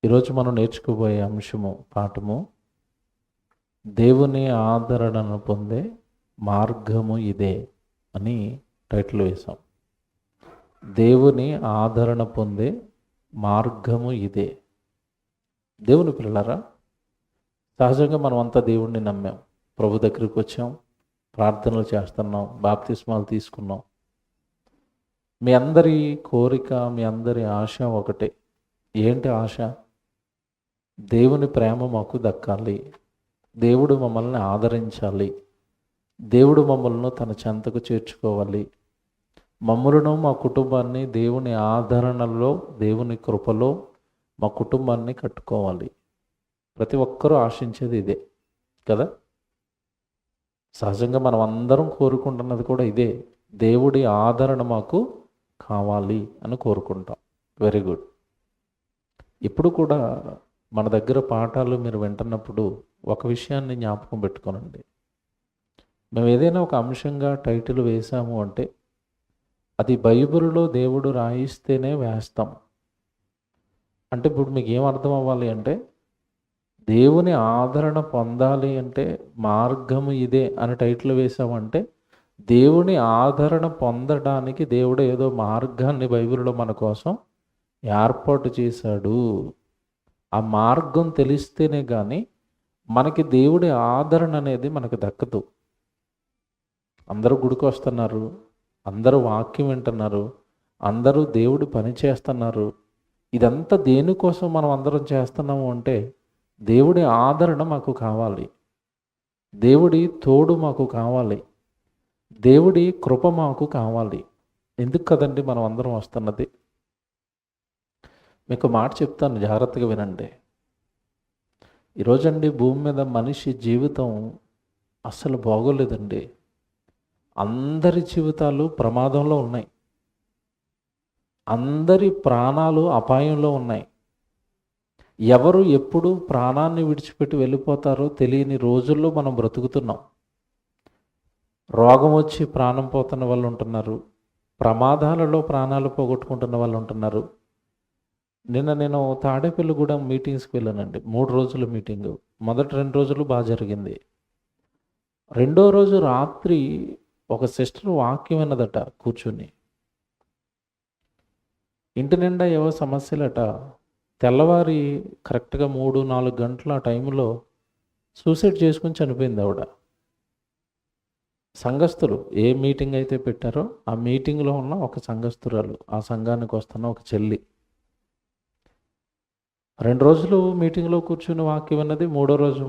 ఈరోజు మనం నేర్చుకోబోయే పాఠము దేవుని ఆదరణను పొందే మార్గము ఇదే అని టైటిల్ వేశాం. దేవుని ఆదరణ పొందే మార్గము ఇదే. దేవుని పిల్లలారా, సహజంగా మనం అంతా దేవుణ్ణి నమ్మాం, ప్రభు దగ్గరికి వచ్చాం, ప్రార్థనలు చేస్తున్నాం, బాప్తిస్మాలు తీసుకున్నాం. మీ అందరి కోరిక, మీ అందరి ఆశ ఒకటే. ఏంటి ఆశ? దేవుని ప్రేమ మాకు దక్కాలి, దేవుడు మమ్మల్ని ఆదరించాలి, దేవుడు మమ్మల్ని తన చెంతకు చేర్చుకోవాలి, మమ్మలను మా కుటుంబాన్ని దేవుని ఆదరణలో, దేవుని కృపలో మా కుటుంబాన్ని కట్టుకోవాలి. ప్రతి ఒక్కరూ ఆశించేది ఇదే కదా. సహజంగా మనం అందరం కోరుకుంటున్నది కూడా ఇదే. దేవుడి ఆదరణ మాకు కావాలి అని కోరుకుంటాం. Very good. ఇప్పుడు కూడా మన దగ్గర పాఠాలు మీరు వింటున్నప్పుడు ఒక విషయాన్ని జ్ఞాపకం పెట్టుకోనండి. మేము ఏదైనా ఒక అంశంగా టైటిల్ వేసాము అంటే అది బైబిల్లో దేవుడు రాయిస్తేనే వేస్తాం. అంటే ఇప్పుడు మీకు ఏం అర్థం అవ్వాలి అంటే, దేవుని ఆదరణ పొందాలి అంటే మార్గము ఇదే అని టైటిల్ వేసామంటే దేవుని ఆదరణ పొందడానికి దేవుడు ఏదో మార్గాన్ని బైబిల్లో మన కోసం ఏర్పాటు చేశాడు. ఆ మార్గం తెలిస్తేనే కానీ మనకి దేవుడి ఆదరణ అనేది మనకు దక్కదు. అందరూ గుడికి వస్తున్నారు, అందరూ వాక్యం వింటున్నారు, అందరూ దేవుడి పని చేస్తున్నారు. ఇదంతా దేనికోసం మనం అందరం చేస్తున్నాము అంటే దేవుడి ఆదరణ మాకు కావాలి, దేవుడి తోడు మాకు కావాలి, దేవుడి కృప మాకు కావాలి. ఎందుకు కదండి మనం అందరం వస్తున్నది? మీకు మాట చెప్తాను, జాగ్రత్తగా వినండి. ఈరోజండి భూమి మీద మనిషి జీవితం అస్సలు బాగోలేదండి. అందరి జీవితాలు ప్రమాదంలో ఉన్నాయి, అందరి ప్రాణాలు అపాయంలో ఉన్నాయి. ఎవరు ఎప్పుడు ప్రాణాన్ని విడిచిపెట్టి వెళ్ళిపోతారో తెలియని రోజుల్లో మనం బ్రతుకుతున్నాం. రోగం వచ్చి ప్రాణం పోతున్న వాళ్ళు ఉంటున్నారు, ప్రమాదాలలో ప్రాణాలు పోగొట్టుకుంటున్న వాళ్ళు ఉంటున్నారు. నిన్న నేను తాడేపల్లిగూడెం మీటింగ్స్కి వెళ్ళానండి. 3 రోజుల మీటింగు. మొదటి 2 రోజులు బాగా జరిగింది. రెండో రోజు రాత్రి ఒక సిస్టర్ వాక్యం విన్నదట కూర్చుని. ఇంటి నిండా ఏవో సమస్యలట. తెల్లవారి కరెక్ట్గా 3-4 గంటల టైంలో సూసైడ్ చేసుకుని చనిపోయింది ఆవిడ. సంఘస్థులు ఏ మీటింగ్ అయితే పెట్టారో ఆ మీటింగ్లో ఉన్న ఒక సంఘస్థురాలు, ఆ సంఘానికి వస్తున్న ఒక చెల్లి. 2 రోజులు మీటింగ్లో కూర్చుని వాక్యం విన్నది. 3వ రోజు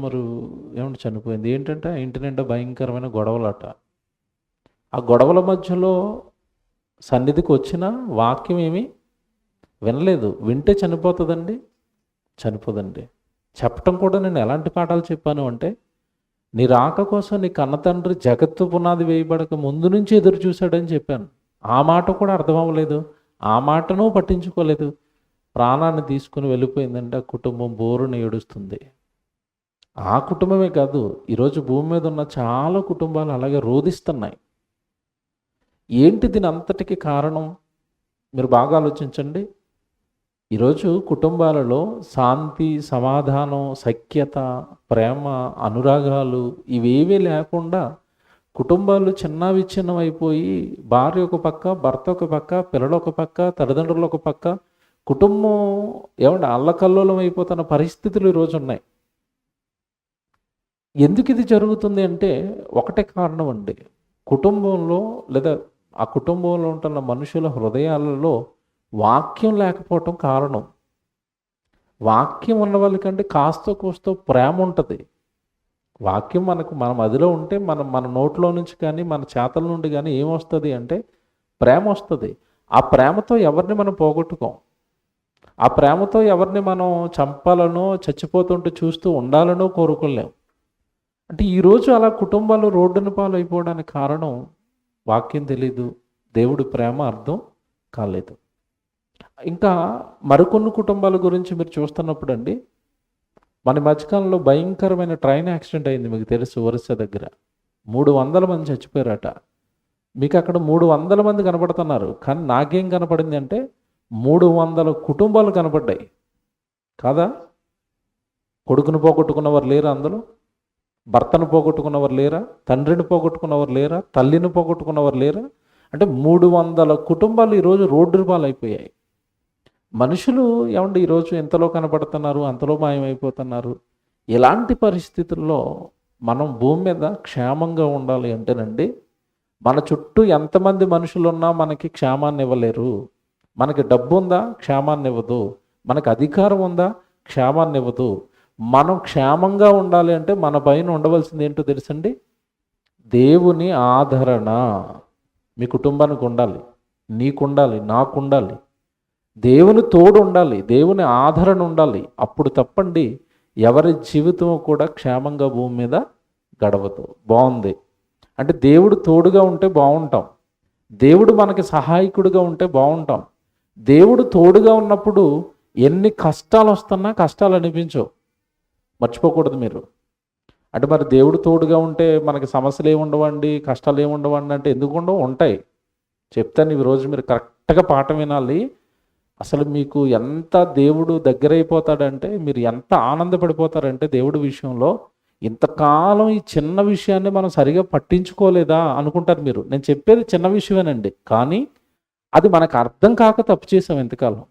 ఏమంటే చనిపోయింది. ఏంటంటే ఇంటి నిండా భయంకరమైన గొడవలట. ఆ గొడవల మధ్యలో సన్నిధికి వచ్చిన వాక్యం ఏమీ వినలేదు. వింటే చనిపోతుందండి? చనిపోదండి. చెప్పటం కూడా నేను ఎలాంటి పాఠాలు చెప్పాను అంటే, నీ రాక కోసం నీ కన్న తండ్రి జగత్తు పునాది వేయబడక ముందు నుంచి ఎదురు చూశాడని చెప్పాను. ఆ మాట కూడా అర్థం అవ్వలేదు, ఆ మాటను పట్టించుకోలేదు. ప్రాణాన్ని తీసుకుని వెళ్ళిపోయిందంటే ఆ కుటుంబం బోరున ఏడుస్తుంది. ఆ కుటుంబమే కాదు, ఈరోజు భూమి మీద ఉన్న చాలా కుటుంబాలు అలాగే రోధిస్తున్నాయి. ఏంటి దీని అంతటికి కారణం? మీరు బాగా ఆలోచించండి. ఈరోజు కుటుంబాలలో శాంతి, సమాధానం, సఖ్యత, ప్రేమ, అనురాగాలు ఇవేవీ లేకుండా కుటుంబాలు చిన్నావిచ్ఛిన్నం అయిపోయి భార్య ఒక పక్క, భర్త ఒక పక్క, పిల్లలు ఒక పక్క, తల్లిదండ్రులు ఒక పక్క, కుటుంబం అల్లకల్లోలం అయిపోతున్న పరిస్థితులు ఈరోజు ఉన్నాయి. ఎందుకు ఇది జరుగుతుంది అంటే ఒకటే కారణం అండి. కుటుంబంలో లేదా ఆ కుటుంబంలో ఉంటున్న మనుషుల హృదయాలలో వాక్యం లేకపోవటం కారణం. వాక్యం ఉన్న వాళ్ళకంటే కాస్తో కూస్తో ప్రేమ ఉంటుంది. వాక్యం మన మదిలో ఉంటే మన నోట్లో నుంచి కానీ మన చేతల నుండి కానీ ఏమొస్తుంది అంటే ప్రేమ వస్తుంది. ఆ ప్రేమతో ఎవరిని మనం పోగొట్టుకోం. ఆ ప్రేమతో ఎవరిని మనం చంపాలనో, చచ్చిపోతుంటే చూస్తూ ఉండాలనో కోరుకోలేం. అంటే ఈరోజు అలా కుటుంబాలు రోడ్డున పాలు అయిపోవడానికి కారణం వాక్యం తెలీదు, దేవుడి ప్రేమ అర్థం కాలేదు. ఇంకా మరికొన్ని కుటుంబాల గురించి మీరు చూస్తున్నప్పుడు అండి, మన మధ్యకాలంలో భయంకరమైన ట్రైన్ యాక్సిడెంట్ అయింది. మీకు తెలుసు, ఒరిస్సా దగ్గర 300 మంది చచ్చిపోయారట. మీకు అక్కడ 300 మంది కనపడుతున్నారు, కానీ నాకేం కనపడింది అంటే 300 కుటుంబాలు కనపడ్డాయి. కాదా? కొడుకును పోగొట్టుకున్నవారు లేరా అందులో? భర్తను పోగొట్టుకున్నవారు లేరా? తండ్రిని పోగొట్టుకున్నవారు లేరా? తల్లిని పోగొట్టుకున్నవారు లేరా? అంటే 300 కుటుంబాలు ఈరోజు రోడ్డు పాలైపోయాయి. మనుషులు ఏమంటే ఈరోజు ఎంతలో కనపడుతున్నారు, అంతలో మాయమైపోతున్నారు. ఇలాంటి పరిస్థితుల్లో మనం భూమి మీద క్షేమంగా ఉండాలి అంటేనండి, మన చుట్టూ ఎంతమంది మనుషులున్నా మనకి క్షేమాన్ని ఇవ్వలేరు. మనకి డబ్బు ఉందా? క్షేమాన్ని ఇవ్వదు. మనకు అధికారం ఉందా? క్షేమాన్ని ఇవ్వదు. మనం క్షేమంగా ఉండాలి అంటే మన పైన ఉండవలసింది ఏంటో తెలుసండి? దేవుని ఆదరణ మీ కుటుంబానికి ఉండాలి, నీకుండాలి, నాకుండాలి. దేవుని తోడు ఉండాలి, దేవుని ఆదరణ ఉండాలి. అప్పుడు తప్పండి ఎవరి జీవితం కూడా క్షేమంగా భూమి మీద గడవదు. బాగుంది అంటే దేవుడు తోడుగా ఉంటే బాగుంటాం, దేవుడు మనకి సహాయకుడిగా ఉంటే బాగుంటాం. దేవుడు తోడుగా ఉన్నప్పుడు ఎన్ని కష్టాలు వస్తున్నా కష్టాలు అనిపించవు. మర్చిపోకూడదు మీరు. అంటే మరి దేవుడు తోడుగా ఉంటే మనకి సమస్యలు ఏముండవండి, కష్టాలు ఏముండవండి అంటే ఎందుకు ఉండవు? ఉంటాయి. చెప్తాను ఈరోజు మీరు కరెక్ట్గా పాఠం వినాలి. అసలు మీకు ఎంత దేవుడు దగ్గరైపోతాడంటే, మీరు ఎంత ఆనందపడిపోతారంటే దేవుడి విషయంలో, ఇంతకాలం ఈ చిన్న విషయాన్ని మనం సరిగా పట్టించుకోలేదా అనుకుంటారు మీరు. నేను చెప్పేది చిన్న విషయమేనండి, కానీ అది మనకు అర్థం కాక తప్పు చేసాం ఎంతకాలం.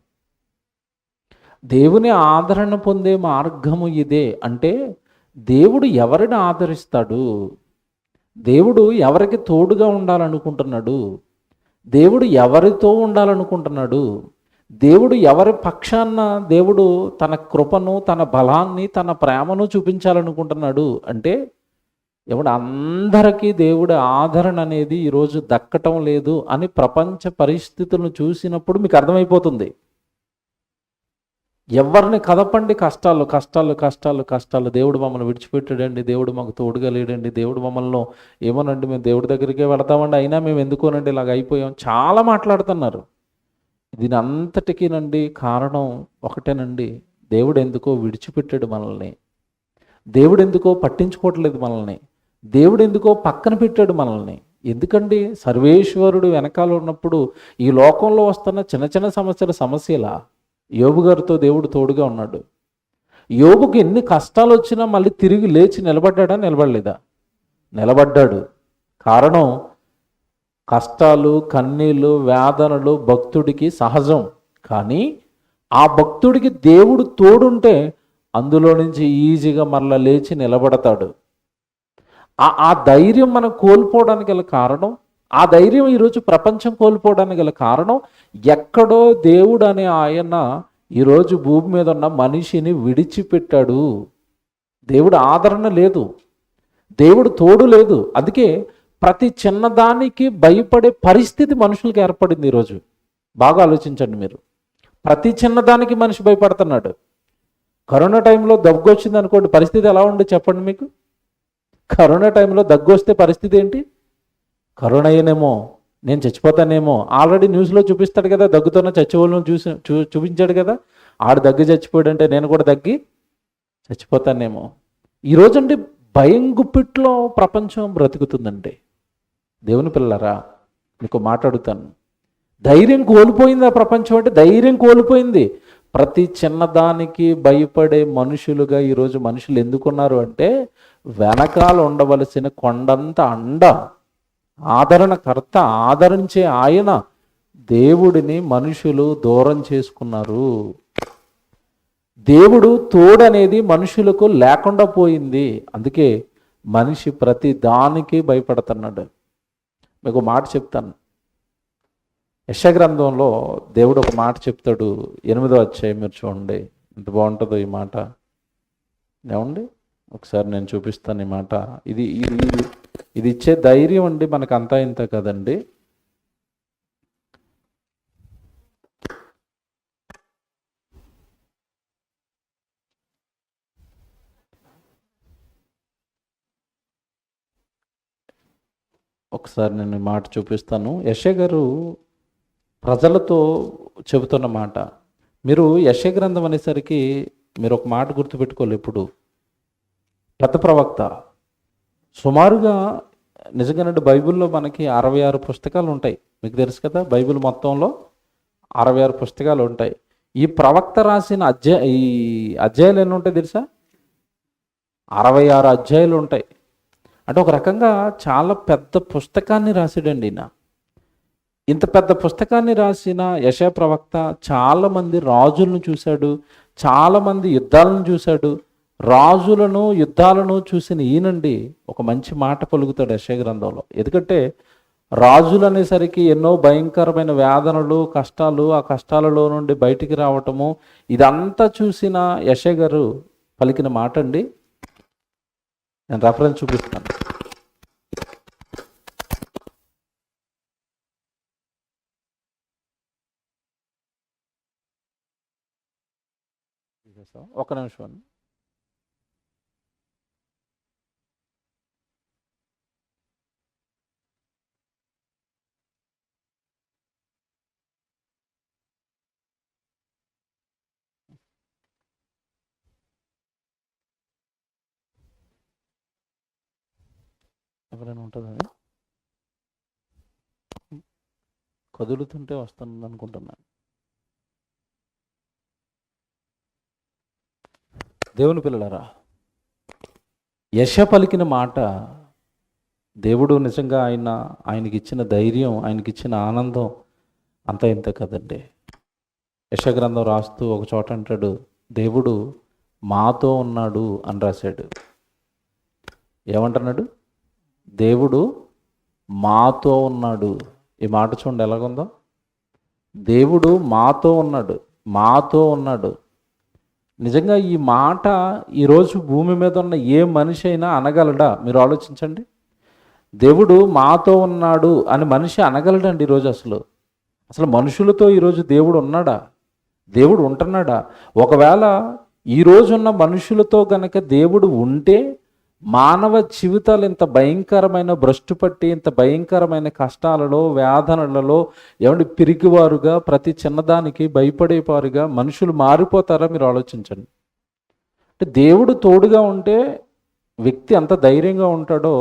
దేవుని ఆదరణ పొందే మార్గము ఇదే. అంటే దేవుడు ఎవరిని ఆదరిస్తాడు, దేవుడు ఎవరికి తోడుగా ఉండాలనుకుంటున్నాడు, దేవుడు ఎవరితో ఉండాలనుకుంటున్నాడు, దేవుడు ఎవరి పక్షాన దేవుడు తన కృపను, తన బలాన్ని, తన ప్రేమను చూపించాలనుకుంటున్నాడు అంటే ఎవడు అందరికీ దేవుడి ఆదరణ అనేది ఈరోజు దక్కటం లేదు అని ప్రపంచ పరిస్థితులను చూసినప్పుడు మీకు అర్థమైపోతుంది. ఎవరిని కదపండి, కష్టాలు కష్టాలు కష్టాలు కష్టాలు. దేవుడు మమ్మల్ని విడిచిపెట్టాడండి, దేవుడు మాకు తోడుగా లేడండి, దేవుడు మమ్మల్ని ఏమోనండి మేము దేవుడి దగ్గరికే వెళతామండి, అయినా మేము ఎందుకోనండి ఇలాగ అయిపోయాం, చాలా మాట్లాడుతున్నారు. దీని అంతటికీనండి కారణం ఒకటేనండి, దేవుడు ఎందుకో విడిచిపెట్టాడు మనల్ని, దేవుడు ఎందుకో పట్టించుకోవట్లేదు మనల్ని, దేవుడు ఎందుకో పక్కన పెట్టాడు మనల్ని. ఎందుకండి? సర్వేశ్వరుడు వెనకాల ఉన్నప్పుడు ఈ లోకంలో వస్తున్న చిన్న చిన్న సమస్యలా? యోబు గారితో దేవుడు తోడుగా ఉన్నాడు. యోబుకి ఎన్ని కష్టాలు వచ్చినా మళ్ళీ తిరిగి లేచి నిలబడ్డా? నిలబడలేదా? నిలబడ్డాడు. కారణం కష్టాలు, కన్నీళ్ళు, వేదనలు భక్తుడికి సహజం. కానీ ఆ భక్తుడికి దేవుడు తోడుంటే అందులో నుంచి ఈజీగా మరలా లేచి నిలబడతాడు. ఆ ధైర్యం మనం కోల్పోవడానికి గల కారణం, ఆ ధైర్యం ఈరోజు ప్రపంచం కోల్పోవడానికి గల కారణం, ఎక్కడో దేవుడు అనే ఆయన ఈరోజు భూమి మీద ఉన్న మనిషిని విడిచిపెట్టాడు. దేవుడు ఆదరణ లేదు, దేవుడు తోడు లేదు. అందుకే ప్రతి చిన్నదానికి భయపడే పరిస్థితి మనుషులకు ఏర్పడింది ఈరోజు. బాగా ఆలోచించండి మీరు. ప్రతి చిన్నదానికి మనిషి భయపడుతున్నాడు. కరోనా టైంలో దగ్గు వచ్చింది అనుకోండి, పరిస్థితి ఎలా ఉండి చెప్పండి మీకు? కరోనా టైంలో దగ్గు వస్తే పరిస్థితి ఏంటి? కరోనా అయ్యేనేమో, నేను చచ్చిపోతానేమో. ఆల్రెడీ న్యూస్లో చూపిస్తాడు కదా, దగ్గుతున్న చచ్చిపోవాలని చూపించాడు కదా. ఆడు దగ్గు చచ్చిపోయాడంటే నేను కూడా దగ్గి చచ్చిపోతానేమో. ఈరోజు అంటే భయం గుప్పిట్లో ప్రపంచం బ్రతుకుతుందండి. దేవుని పిల్లరా, మీకు మాట్లాడుతాను, ధైర్యం కోల్పోయింది ఆ ప్రపంచం. అంటే ధైర్యం కోల్పోయింది. ప్రతి చిన్నదానికి భయపడే మనుషులుగా ఈరోజు మనుషులు ఎందుకున్నారు అంటే, వెనకాల ఉండవలసిన కొండంత అండ, ఆదరణకర్త, ఆదరించే ఆయన దేవుడిని మనుషులు దూరం చేసుకున్నారు. దేవుడు తోడనేది మనుషులకు లేకుండా పోయింది. అందుకే మనిషి ప్రతి దానికి భయపడుతున్నాడు. మీకు మాట చెప్తాను. యెషయా గ్రంథంలో దేవుడు ఒక మాట చెప్తాడు. 8వ అధ్యాయం మీరు చూడండి, ఎంత బాగుంటుందో ఈ మాట. ఏమండి, ఒకసారి నేను చూపిస్తాను ఈ మాట. ఇది ఇది ఇది ఇచ్చే ధైర్యం అండి మనకు అంతా ఇంత కదండి. ఒకసారి నేను ఈ మాట చూపిస్తాను. యెషయా గారు ప్రజలతో చెబుతున్న మాట. మీరు యెషయా గ్రంథం అనేసరికి మీరు ఒక మాట గుర్తుపెట్టుకోవాలి ఎప్పుడు. పెద్ద ప్రవక్త. సుమారుగా నిజంగానంటే బైబిల్లో మనకి 66 పుస్తకాలు ఉంటాయి. మీకు తెలుసు కదా, బైబిల్ మొత్తంలో 66 పుస్తకాలు ఉంటాయి. ఈ ప్రవక్త రాసిన ఈ అధ్యాయాలు ఎన్ని ఉంటాయి తెలుసా? 66 అధ్యాయాలు ఉంటాయి. అంటే ఒక రకంగా చాలా పెద్ద పుస్తకాన్ని రాశాడండి ఈయన. ఇంత పెద్ద పుస్తకాన్ని రాసిన యెషయా ప్రవక్త చాలామంది రాజులను చూశాడు, చాలామంది యుద్ధాలను చూశాడు. రాజులను యుద్ధాలను చూసిన ఈయనండి ఒక మంచి మాట పలుకుతాడు యెషయా గ్రంథంలో. ఎందుకంటే రాజులు అనేసరికి ఎన్నో భయంకరమైన వేదనలు, కష్టాలు, ఆ కష్టాలలో నుండి బయటికి రావటము, ఇదంతా చూసిన యెషయా గారు పలికిన మాట అండి. నేను రెఫరెన్స్ చూపిస్తాను. ఒక నిమిషం. ఎవరైనా ఉంటుందని కదులుతుంటే వస్తుంది అనుకుంటున్నాను. దేవుని పిల్లలారా, యెషయా పలికిన మాట దేవుడు నిజంగా ఆయనకి ఇచ్చిన ధైర్యం, ఆయనకి ఇచ్చిన ఆనందం అంతా ఇంత కదండి. యెషయా గ్రంథం రాస్తూ ఒక చోట అంటాడు, దేవుడు మాతో ఉన్నాడు అని రాశాడు. ఏమంటున్నాడు? దేవుడు మాతో ఉన్నాడు. ఈ మాట చూడండి ఎలాగుందో. దేవుడు మాతో ఉన్నాడు, మాతో ఉన్నాడు. నిజంగా ఈ మాట ఈరోజు భూమి మీద ఉన్న ఏ మనిషి అయినా అనగలడా? మీరు ఆలోచించండి. దేవుడు మాతో ఉన్నాడు అని మనిషి అనగలడండి ఈరోజు? అసలు మనుషులతో ఈరోజు దేవుడు ఉన్నాడా? దేవుడు ఉంటున్నాడా? ఒకవేళ ఈరోజున్న మనుషులతో గనక దేవుడు ఉంటే మానవ జీవితాలు ఇంత భయంకరమైన భ్రష్టు పట్టి, ఇంత భయంకరమైన కష్టాలలో, వేదనలలో పిరికివారుగా, ప్రతి చిన్నదానికి భయపడేవారుగా మనుషులు మారిపోతారా? మీరు ఆలోచించండి. అంటే దేవుడు తోడుగా ఉంటే వ్యక్తి ఎంత ధైర్యంగా ఉంటాడో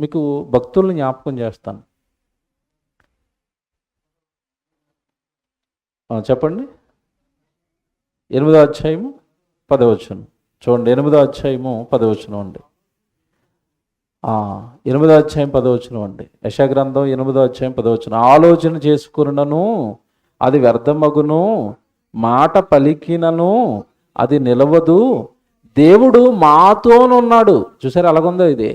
మీకు భక్తుల్ని జ్ఞాపకం చేస్తాను. చెప్పండి. 8వ అధ్యాయము 10వ వచనం చూడండి. 8వ అధ్యాయము 10వ వచనం అండి. 8వ అధ్యాయం 10వ వచనం అండి. యెషయా గ్రంథం 8వ అధ్యాయం 10వ వచనం. ఆలోచన చేసుకున్నను అది వ్యర్థమగును, మాట పలికినను అది నిలవదు, దేవుడు మాతోనున్నాడు. చూసారు ఎలాగుందో? ఇది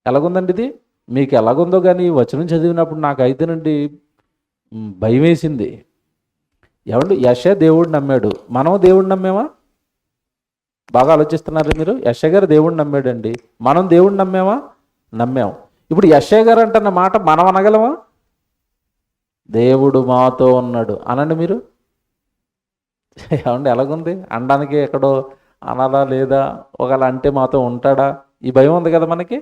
ఎలాగుందండి? ఇది మీకు ఎలాగుందో కానీ వచనం చదివినప్పుడు నాకైతేనండి భయం వేసింది. యెషయా దేవుడు నమ్మాడు, మనం దేవుడు నమ్మేమా? బాగా ఆలోచిస్తున్నారు మీరు? యెషయా గారు దేవుడు నమ్మాడండి, మనం దేవుడు నమ్మేమా? నమ్మాం. ఇప్పుడు యెషయా గారు అంటున్న మాట మనం అనగలమా? దేవుడు మాతో ఉన్నాడు అనండి మీరు. ఎలాగుంది? అనడానికి ఎక్కడో అనాలా లేదా? ఒకవేళ అంటే మాతో ఉంటాడా? ఈ భయం ఉంది కదా మనకి,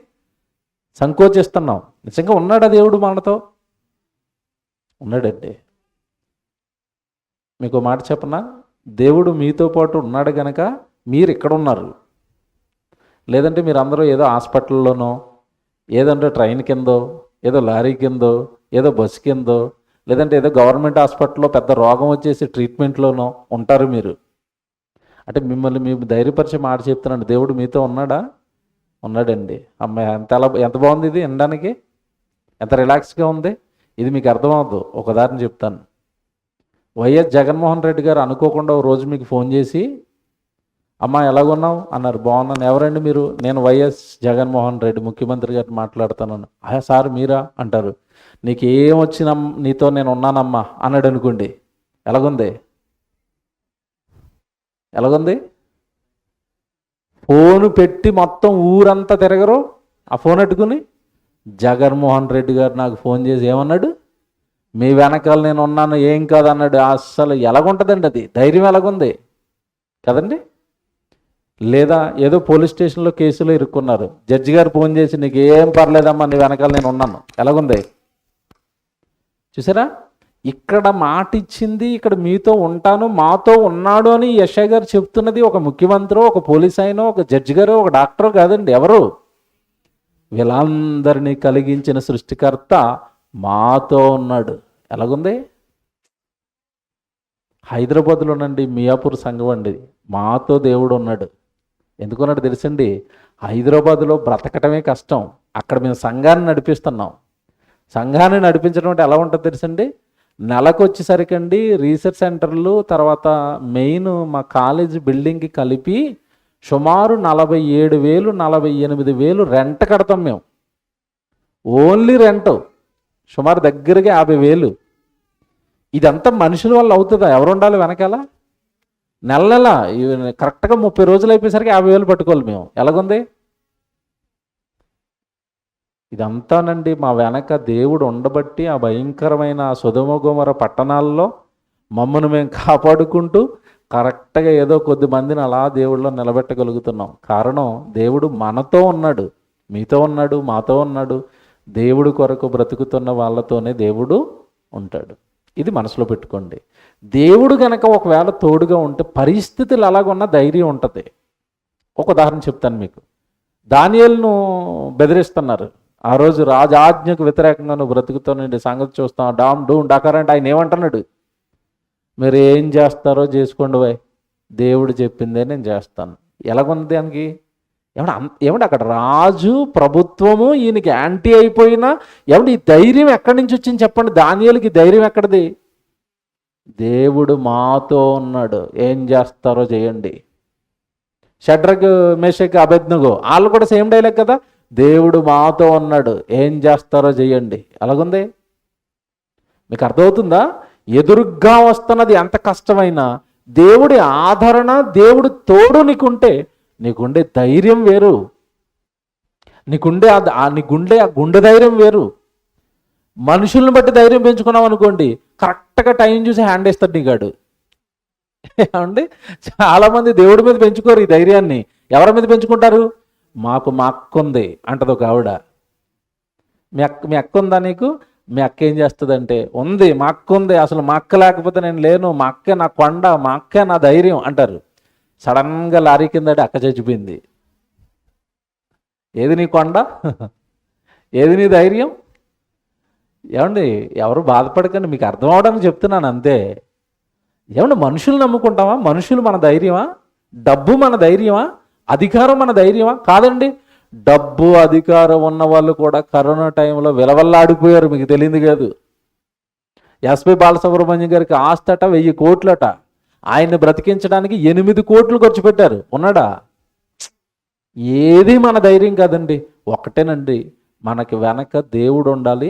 సంకోచిస్తున్నాం. నిజంగా ఉన్నాడా దేవుడు మనతో? ఉన్నాడండి. మీకు మాట చెప్పనా? దేవుడు మీతో పాటు ఉన్నాడు గనక మీరు ఇక్కడ ఉన్నారు. లేదంటే మీరు అందరూ ఏదో హాస్పిటల్లోనో, ఏదంటే ట్రైన్ కిందో, ఏదో లారీ కిందో, ఏదో బస్సు కిందో, లేదంటే ఏదో గవర్నమెంట్ హాస్పిటల్లో పెద్ద రోగం వచ్చేసి ట్రీట్మెంట్లోనో ఉంటారు మీరు. అంటే మిమ్మల్ని మేము ధైర్యపరిచే మాట చెప్తున్నాను. దేవుడు మీతో ఉన్నాడా? ఉన్నాడండి. అమ్మాయి ఎంత బాగుంది ఇది వినడానికి, ఎంత రిలాక్స్గా ఉంది. ఇది మీకు అర్థమవుతుంది. ఒక ఉదాహరణ చెప్తాను. వైఎస్ జగన్మోహన్ రెడ్డి గారు అనుకోకుండా ఓ రోజు మీకు ఫోన్ చేసి, అమ్మా ఎలాగున్నావు అన్నారు. బాగున్నాను. ఎవరండి మీరు? నేను వైఎస్ జగన్మోహన్ రెడ్డి ముఖ్యమంత్రి గారు మాట్లాడుతున్నాను. సార్ మీరా అంటారు. నీకేం వచ్చిన నీతో నేను ఉన్నానమ్మా అన్నాడు అనుకోండి. ఎలాగుంది? ఫోను పెట్టి మొత్తం ఊరంతా తిరగరు ఆ ఫోన్ పెట్టుకుని. జగన్మోహన్ రెడ్డి గారు నాకు ఫోన్ చేసి ఏమన్నాడు? మీ వెనకాల నేను ఉన్నాను, ఏం కాదు అన్నాడు. అస్సలు ఎలాగుంటుందండి అది? ధైర్యం ఎలాగుంది కదండి? లేదా ఏదో పోలీస్ స్టేషన్లో కేసులో ఇరుక్కున్నారు, జడ్జి గారు ఫోన్ చేసి నీకు ఏం పర్లేదమ్మా, నీ వెనకాల నేను ఉన్నాను. ఎలాగుంది? చూసారా? ఇక్కడ మాట ఇచ్చింది, ఇక్కడ మీతో ఉంటాను, మాతో ఉన్నాడు అని యెషయా గారు చెప్తున్నది ఒక ముఖ్యమంత్రి, ఒక పోలీస్ ఆయన, ఒక జడ్జి గారు, ఒక డాక్టర్ కాదండి. ఎవరు? వీళ్ళందరినీ కలిగించిన సృష్టికర్త మాతో ఉన్నాడు. ఎలాగుంది? హైదరాబాద్లోనండి మియాపూర్ సంఘం అండి, మాతో దేవుడు ఉన్నాడు. ఎందుకున్నాడు తెలుసండి? హైదరాబాద్లో బ్రతకటమే కష్టం, అక్కడ మేము సంఘాన్ని నడిపిస్తున్నాం. సంఘాన్ని నడిపించడం అంటే ఎలా ఉంటుంది తెలుసండి? నెలకు వచ్చేసరికండి రీసెర్చ్ సెంటర్లు, తర్వాత మెయిన్ మా కాలేజ్ బిల్డింగ్కి కలిపి సుమారు 47,000 48,000 రెంట్ కడతాం మేము. ఓన్లీ రెంట్ సుమారు దగ్గరగా 50,000. ఇదంతా మనుషుల వల్ల అవుతుందా? ఎవరు ఉండాలి వెనకాల? నెల నెల కరెక్ట్గా 30 రోజులు అయిపోయేసరికి 50,000 పట్టుకోవాలి మేము. ఎలాగుంది ఇదంతానండి? మా వెనక దేవుడు ఉండబట్టి ఆ భయంకరమైన సొదొమ గొమొర్రా పట్టణాల్లో మమ్మల్ని మేము కాపాడుకుంటూ కరెక్ట్గా ఏదో కొద్ది మందిని అలా దేవుడిలో నిలబెట్టగలుగుతున్నాం. కారణం దేవుడు మనతో ఉన్నాడు, మీతో ఉన్నాడు, మాతో ఉన్నాడు. దేవుడు కొరకు బ్రతుకుతున్న వాళ్ళతోనే దేవుడు ఉంటాడు. ఇది మనసులో పెట్టుకోండి. దేవుడు గనక ఒకవేళ తోడుగా ఉంటే పరిస్థితులు అలాగున్న ధైర్యం ఉంటుంది. ఒక ఉదాహరణ చెప్తాను మీకు. దానియేలును బెదిరిస్తున్నారు. ఆ రోజు రాజాజ్ఞకు వ్యతిరేకంగా నువ్వు బ్రతుకుతానండి సంగతి చూస్తాం, డామ్ డూమ్ డకర్ అంటే ఆయన ఏమంటున్నాడు? మీరు ఏం చేస్తారో చేసుకోండి బాయ్, దేవుడు చెప్పిందే నేను చేస్తాను. ఎలాగుంది దానికి? ఏమంటే అక్కడ రాజు ప్రభుత్వము ఈయనకి యాంటీ అయిపోయినా ఏమంటే ఈ ధైర్యం ఎక్కడి నుంచి వచ్చింది చెప్పండి? దానియేలుకి ధైర్యం ఎక్కడిది? దేవుడు మాతో ఉన్నాడు, ఏం చేస్తారో చేయండి. షడ్రక్ మేషక్ అబేద్నెగో వాళ్ళు కూడా సేమ్ డైలాగ్ కదా, దేవుడు మాతో ఉన్నాడు, ఏం చేస్తారో చేయండి. అలాగుంది. మీకు అర్థమవుతుందా? ఎదురుగ్గా వస్తున్నది ఎంత కష్టమైనా దేవుడి ఆదరణ, దేవుడు తోడు నీకుంటే నీకుండే ధైర్యం వేరు, నీకుండే ఆ గుండె ధైర్యం వేరు. మనుషుల్ని బట్టి ధైర్యం పెంచుకున్నాం అనుకోండి, కరెక్ట్గా టైం చూసి హ్యాండ్ వేస్తాడు నీగాడు. ఏమండి? చాలామంది దేవుడి మీద పెంచుకోరు ఈ ధైర్యాన్ని. ఎవరి మీద పెంచుకుంటారు? మాకు మా అక్క ఉంది అంటది ఒక ఆవిడ. మీ అక్క ఉందా నీకు? మీ అక్క ఏం చేస్తుందంటే, ఉంది, మా అక్క ఉంది, అసలు మా అక్క లేకపోతే నేను లేను, మా అక్కే నా కొండ, మా అక్కే నా ధైర్యం అంటారు. సడన్గా లారీ కింద అక్క చచ్చిపోయింది. ఏది నీ కొండ? ఏది నీ ధైర్యం? ఏమండి? ఎవరు బాధపడకండి, మీకు అర్థం అవడానికి చెప్తున్నాను అంతే. ఏమండి? మనుషులు నమ్ముకుంటామా? మనుషులు మన ధైర్యమా? డబ్బు మన ధైర్యమా? అధికారం మన ధైర్యమా? కాదండి. డబ్బు అధికారం ఉన్న వాళ్ళు కూడా కరోనా టైంలో విలవల్లాడిపోయారు, మీకు తెలియదు కాదు. ఎస్పి బాలసుబ్రహ్మణ్యం గారికి ఆస్తట 1000 కోట్లట. ఆయన్ని బ్రతికించడానికి 8 కోట్లు ఖర్చు పెట్టారు. ఉన్నాడా? ఏది మన ధైర్యం కాదండి. ఒకటేనండి, మనకి వెనక దేవుడు ఉండాలి.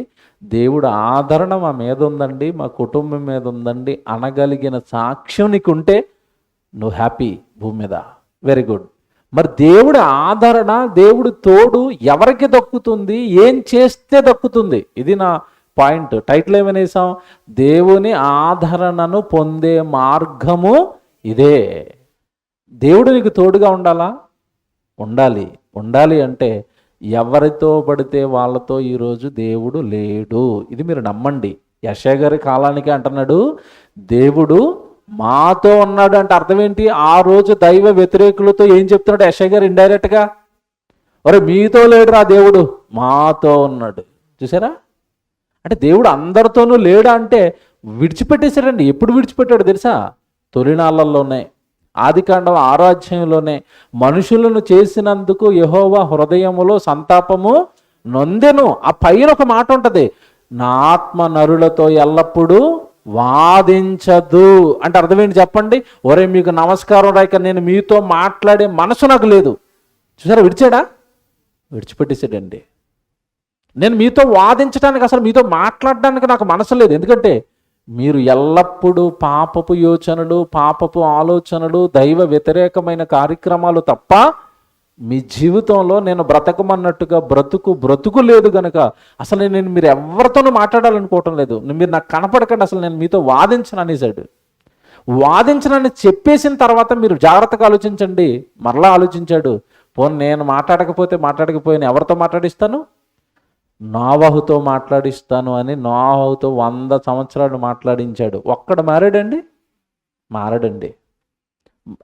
దేవుడు ఆదరణ మా మీద ఉందండి, మా కుటుంబం మీద ఉందండి అనగలిగిన సాక్ష్యం నీకుంటే నువ్వు హ్యాపీ భూమి మీద. Very good. మరి దేవుడి ఆదరణ, దేవుడి తోడు ఎవరికి దక్కుతుంది? ఏం చేస్తే దక్కుతుంది? ఇది నా పాయింట్. టైటిల్ ఏమనేసాం? దేవుని ఆదరణను పొందే మార్గము ఇదే. దేవుడు నీకు తోడుగా ఉండాలా? ఉండాలి. ఉండాలి అంటే ఎవరితో పడితే వాళ్ళతో ఈరోజు దేవుడు లేడు. ఇది మీరు నమ్మండి. యెషయా గారి కాలానికి అంటున్నాడు దేవుడు మాతో ఉన్నాడు అంటే అర్థం ఏంటి? ఆ రోజు దైవ వ్యతిరేకులతో ఏం చెప్తున్నాడు యెషయా గారు ఇండైరెక్ట్గా? ఒరే మీతో లేడురా దేవుడు, మాతో ఉన్నాడు. చూసారా? అంటే దేవుడు అందరితోనూ లేడా అంటే విడిచిపెట్టేశాడండి. ఎప్పుడు విడిచిపెట్టాడు తెలుసా? తొలినాళ్ళల్లోనే, ఆదికాండం 6వ అధ్యాయంలోనే మనుషులను చేసినందుకు యెహోవా హృదయములో సంతాపము నొందెను. ఆ పైన ఒక మాట ఉంటుంది, నా ఆత్మ నరులతో ఎల్లప్పుడూ వాదించదు అంటే అర్థం ఏంటి చెప్పండి? ఒరే మీకు నమస్కారం రాక నేను మీతో మాట్లాడే మనసు నాకు లేదు. చూసారా? విడిచాడా? విడిచిపెట్టేసాడండి. నేను మీతో వాదించడానికి, అసలు మీతో మాట్లాడడానికి నాకు మనసు లేదు. ఎందుకంటే మీరు ఎల్లప్పుడూ పాపపు యోచనలు, పాపపు ఆలోచనలు, దైవ వ్యతిరేకమైన కార్యక్రమాలు తప్ప మీ జీవితంలో నేను బ్రతకమన్నట్టుగా బ్రతుకు లేదు కనుక అసలు నేను మీరు ఎవరితోనూ మాట్లాడాలనుకోవటం లేదు. మీరు నాకు కనపడకండి, అసలు నేను మీతో వాదించను అనేసాడు. వాదించనని చెప్పేసిన తర్వాత మీరు జాగ్రత్తగా ఆలోచించండి. మరలా ఆలోచించాడు, పోనీ నేను మాట్లాడకపోయినా ఎవరితో మాట్లాడిస్తాను? నోవహుతో మాట్లాడిస్తాను అని నోవహుతో 100 సంవత్సరాలు మాట్లాడించాడు. ఒక్కడు మారాడండి? మారాడండి.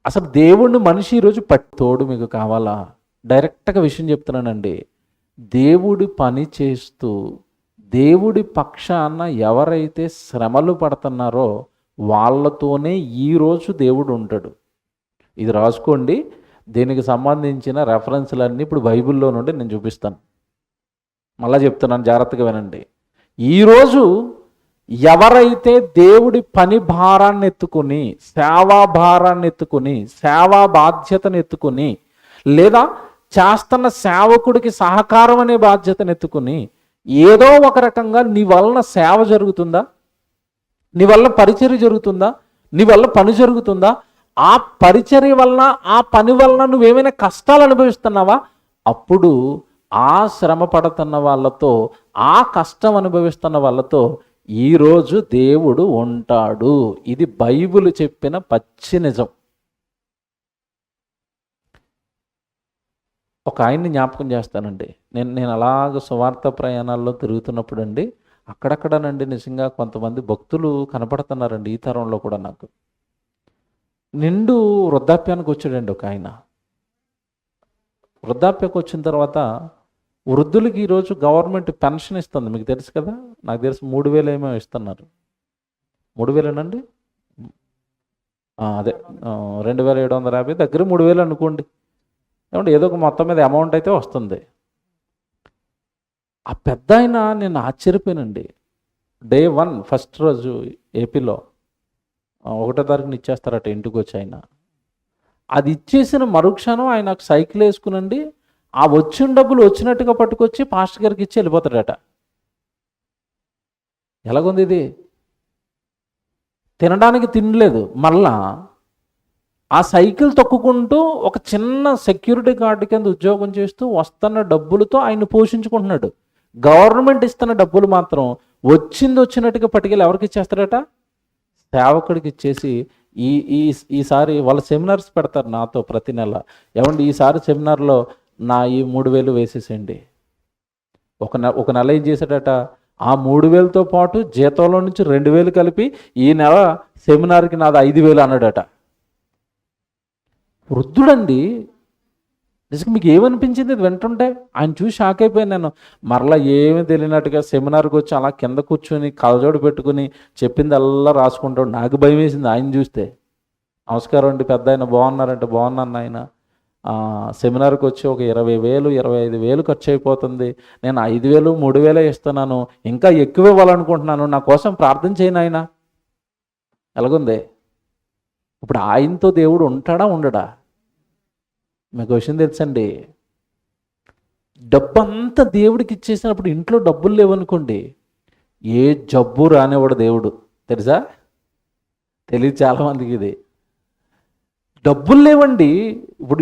అసలు దేవుణ్ణి మనిషి ఈరోజు తోడు మీకు కావాలా? డైరెక్ట్గా విషయం చెప్తున్నానండి. దేవుడి పని చేస్తూ దేవుడి పక్షాన ఎవరైతే శ్రమలు పడుతున్నారో వాళ్ళతోనే ఈరోజు దేవుడు ఉంటాడు. ఇది రాసుకోండి. దీనికి సంబంధించిన రెఫరెన్స్లన్నీ ఇప్పుడు బైబిల్లో నుండి నేను చూపిస్తాను. మళ్ళా చెప్తున్నాను, జాగ్రత్తగా వినండి. ఈరోజు ఎవరైతే దేవుడి పని భారాన్ని ఎత్తుకుని, సేవా భారాన్ని ఎత్తుకుని, సేవా బాధ్యతను ఎత్తుకుని, లేదా చేస్తున్న సేవకుడికి సహకారం అనే బాధ్యతను ఎత్తుకుని, ఏదో ఒక రకంగా నీ వలన సేవ జరుగుతుందా, నీ వల్ల పరిచర్య జరుగుతుందా, నీ వల్ల పని జరుగుతుందా, ఆ పరిచర్య వలన ఆ పని వలన నువ్వేమైనా కష్టాలు అనుభవిస్తున్నావా, అప్పుడు ఆ శ్రమ పడుతున్న వాళ్ళతో, ఆ కష్టం అనుభవిస్తున్న వాళ్ళతో ఈరోజు దేవుడు ఉంటాడు. ఇది బైబిల్ చెప్పిన పచ్చి నిజం. ఒక ఆయన్ని జ్ఞాపకం చేస్తానండి. నేను అలాగ సువార్త ప్రయాణాల్లో తిరుగుతున్నప్పుడు అండి, అక్కడక్కడనండి నిజంగా కొంతమంది భక్తులు కనపడుతున్నారండి ఈ తరంలో కూడా. నాకు నిండు వృద్ధాప్యానికి వచ్చాడండి ఒక ఆయన. వృద్ధాప్యకు వచ్చిన తర్వాత వృద్ధులకి ఈరోజు గవర్నమెంట్ పెన్షన్ ఇస్తుంది, మీకు తెలుసు కదా. నాకు తెలిసి 3,000 ఏమో ఇస్తున్నారు. 3,000నండి, అదే 2,750 దగ్గర 3,000 అనుకోండి. ఏమంటే ఏదో ఒక మొత్తం మీద అమౌంట్ అయితే వస్తుంది. ఆ పెద్ద ఆయన నేను ఆశ్చర్యపోయానండి. డే 1 ఫస్ట్ రోజు ఏపీలో 1వ తారీఖున ఇచ్చేస్తారట ఇంటికి వచ్చి. ఆయన అది ఇచ్చేసిన మరుక్షణం ఆయన సైకిల్ వేసుకునండి, ఆ వచ్చిన డబ్బులు వచ్చినట్టుగా పట్టుకొచ్చి పాస్టర్ గారికి ఇచ్చి వెళ్ళిపోతాడట. ఎలాగుంది ఇది? తినడానికి తినలేదు, మళ్ళా ఆ సైకిల్ తొక్కుకుంటూ ఒక చిన్న సెక్యూరిటీ గార్డు కింద ఉద్యోగం చేస్తూ వస్తున్న డబ్బులతో ఆయన పోషించుకుంటున్నాడు. గవర్నమెంట్ ఇస్తున్న డబ్బులు మాత్రం వచ్చినట్టుగా పట్టుకెళ్ళి ఎవరికి ఇచ్చేస్తాడట? సేవకుడికి ఇచ్చేసి ఈసారి వాళ్ళ సెమినార్స్ పెడతారు నాతో ప్రతి నెల. ఏమండి ఈసారి సెమినార్లో నా ఈ 3,000 వేసేసేయండి. ఒక నెల ఏం చేశాడట, ఆ 3,000తో పాటు జీతంలో నుంచి 2,000 కలిపి ఈ నెల సెమినార్కి నాది 5,000 అన్నాడట. వృద్ధుడండి. నిజంగా మీకు ఏమనిపించింది ఇది వింటుంటే? ఆయన చూసి షాక్ అయిపోయాను నేను. మరలా ఏమీ తెలియనట్టుగా సెమినార్కి వచ్చి అలా కింద కూర్చొని కలజోడు పెట్టుకుని చెప్పింది అల్లా రాసుకుంటాడు. నాకు భయం వేసింది ఆయన చూస్తే. నమస్కారం అండి పెద్ద ఆయన, బాగున్నారంటే బాగున్నాను ఆయన. సెమినార్కి వచ్చి ఒక 20,000 25,000 ఖర్చు అయిపోతుంది. నేను 5,000 3,000 ఇస్తున్నాను, ఇంకా ఎక్కువ ఇవ్వాలనుకుంటున్నాను, నా కోసం ప్రార్థన చేయను ఆయన. ఎలాగుంది? ఇప్పుడు ఆయనతో దేవుడు ఉంటాడా ఉండడా? మీకు విషయం తెలుసండి, డబ్బంతా దేవుడికి ఇచ్చేసినప్పుడు ఇంట్లో డబ్బులు లేవనుకోండి, ఏ జబ్బు రానివాడు దేవుడు. తెలుసా? తెలియదు చాలామందికి ఇది. డబ్బులు లేవండి. ఇప్పుడు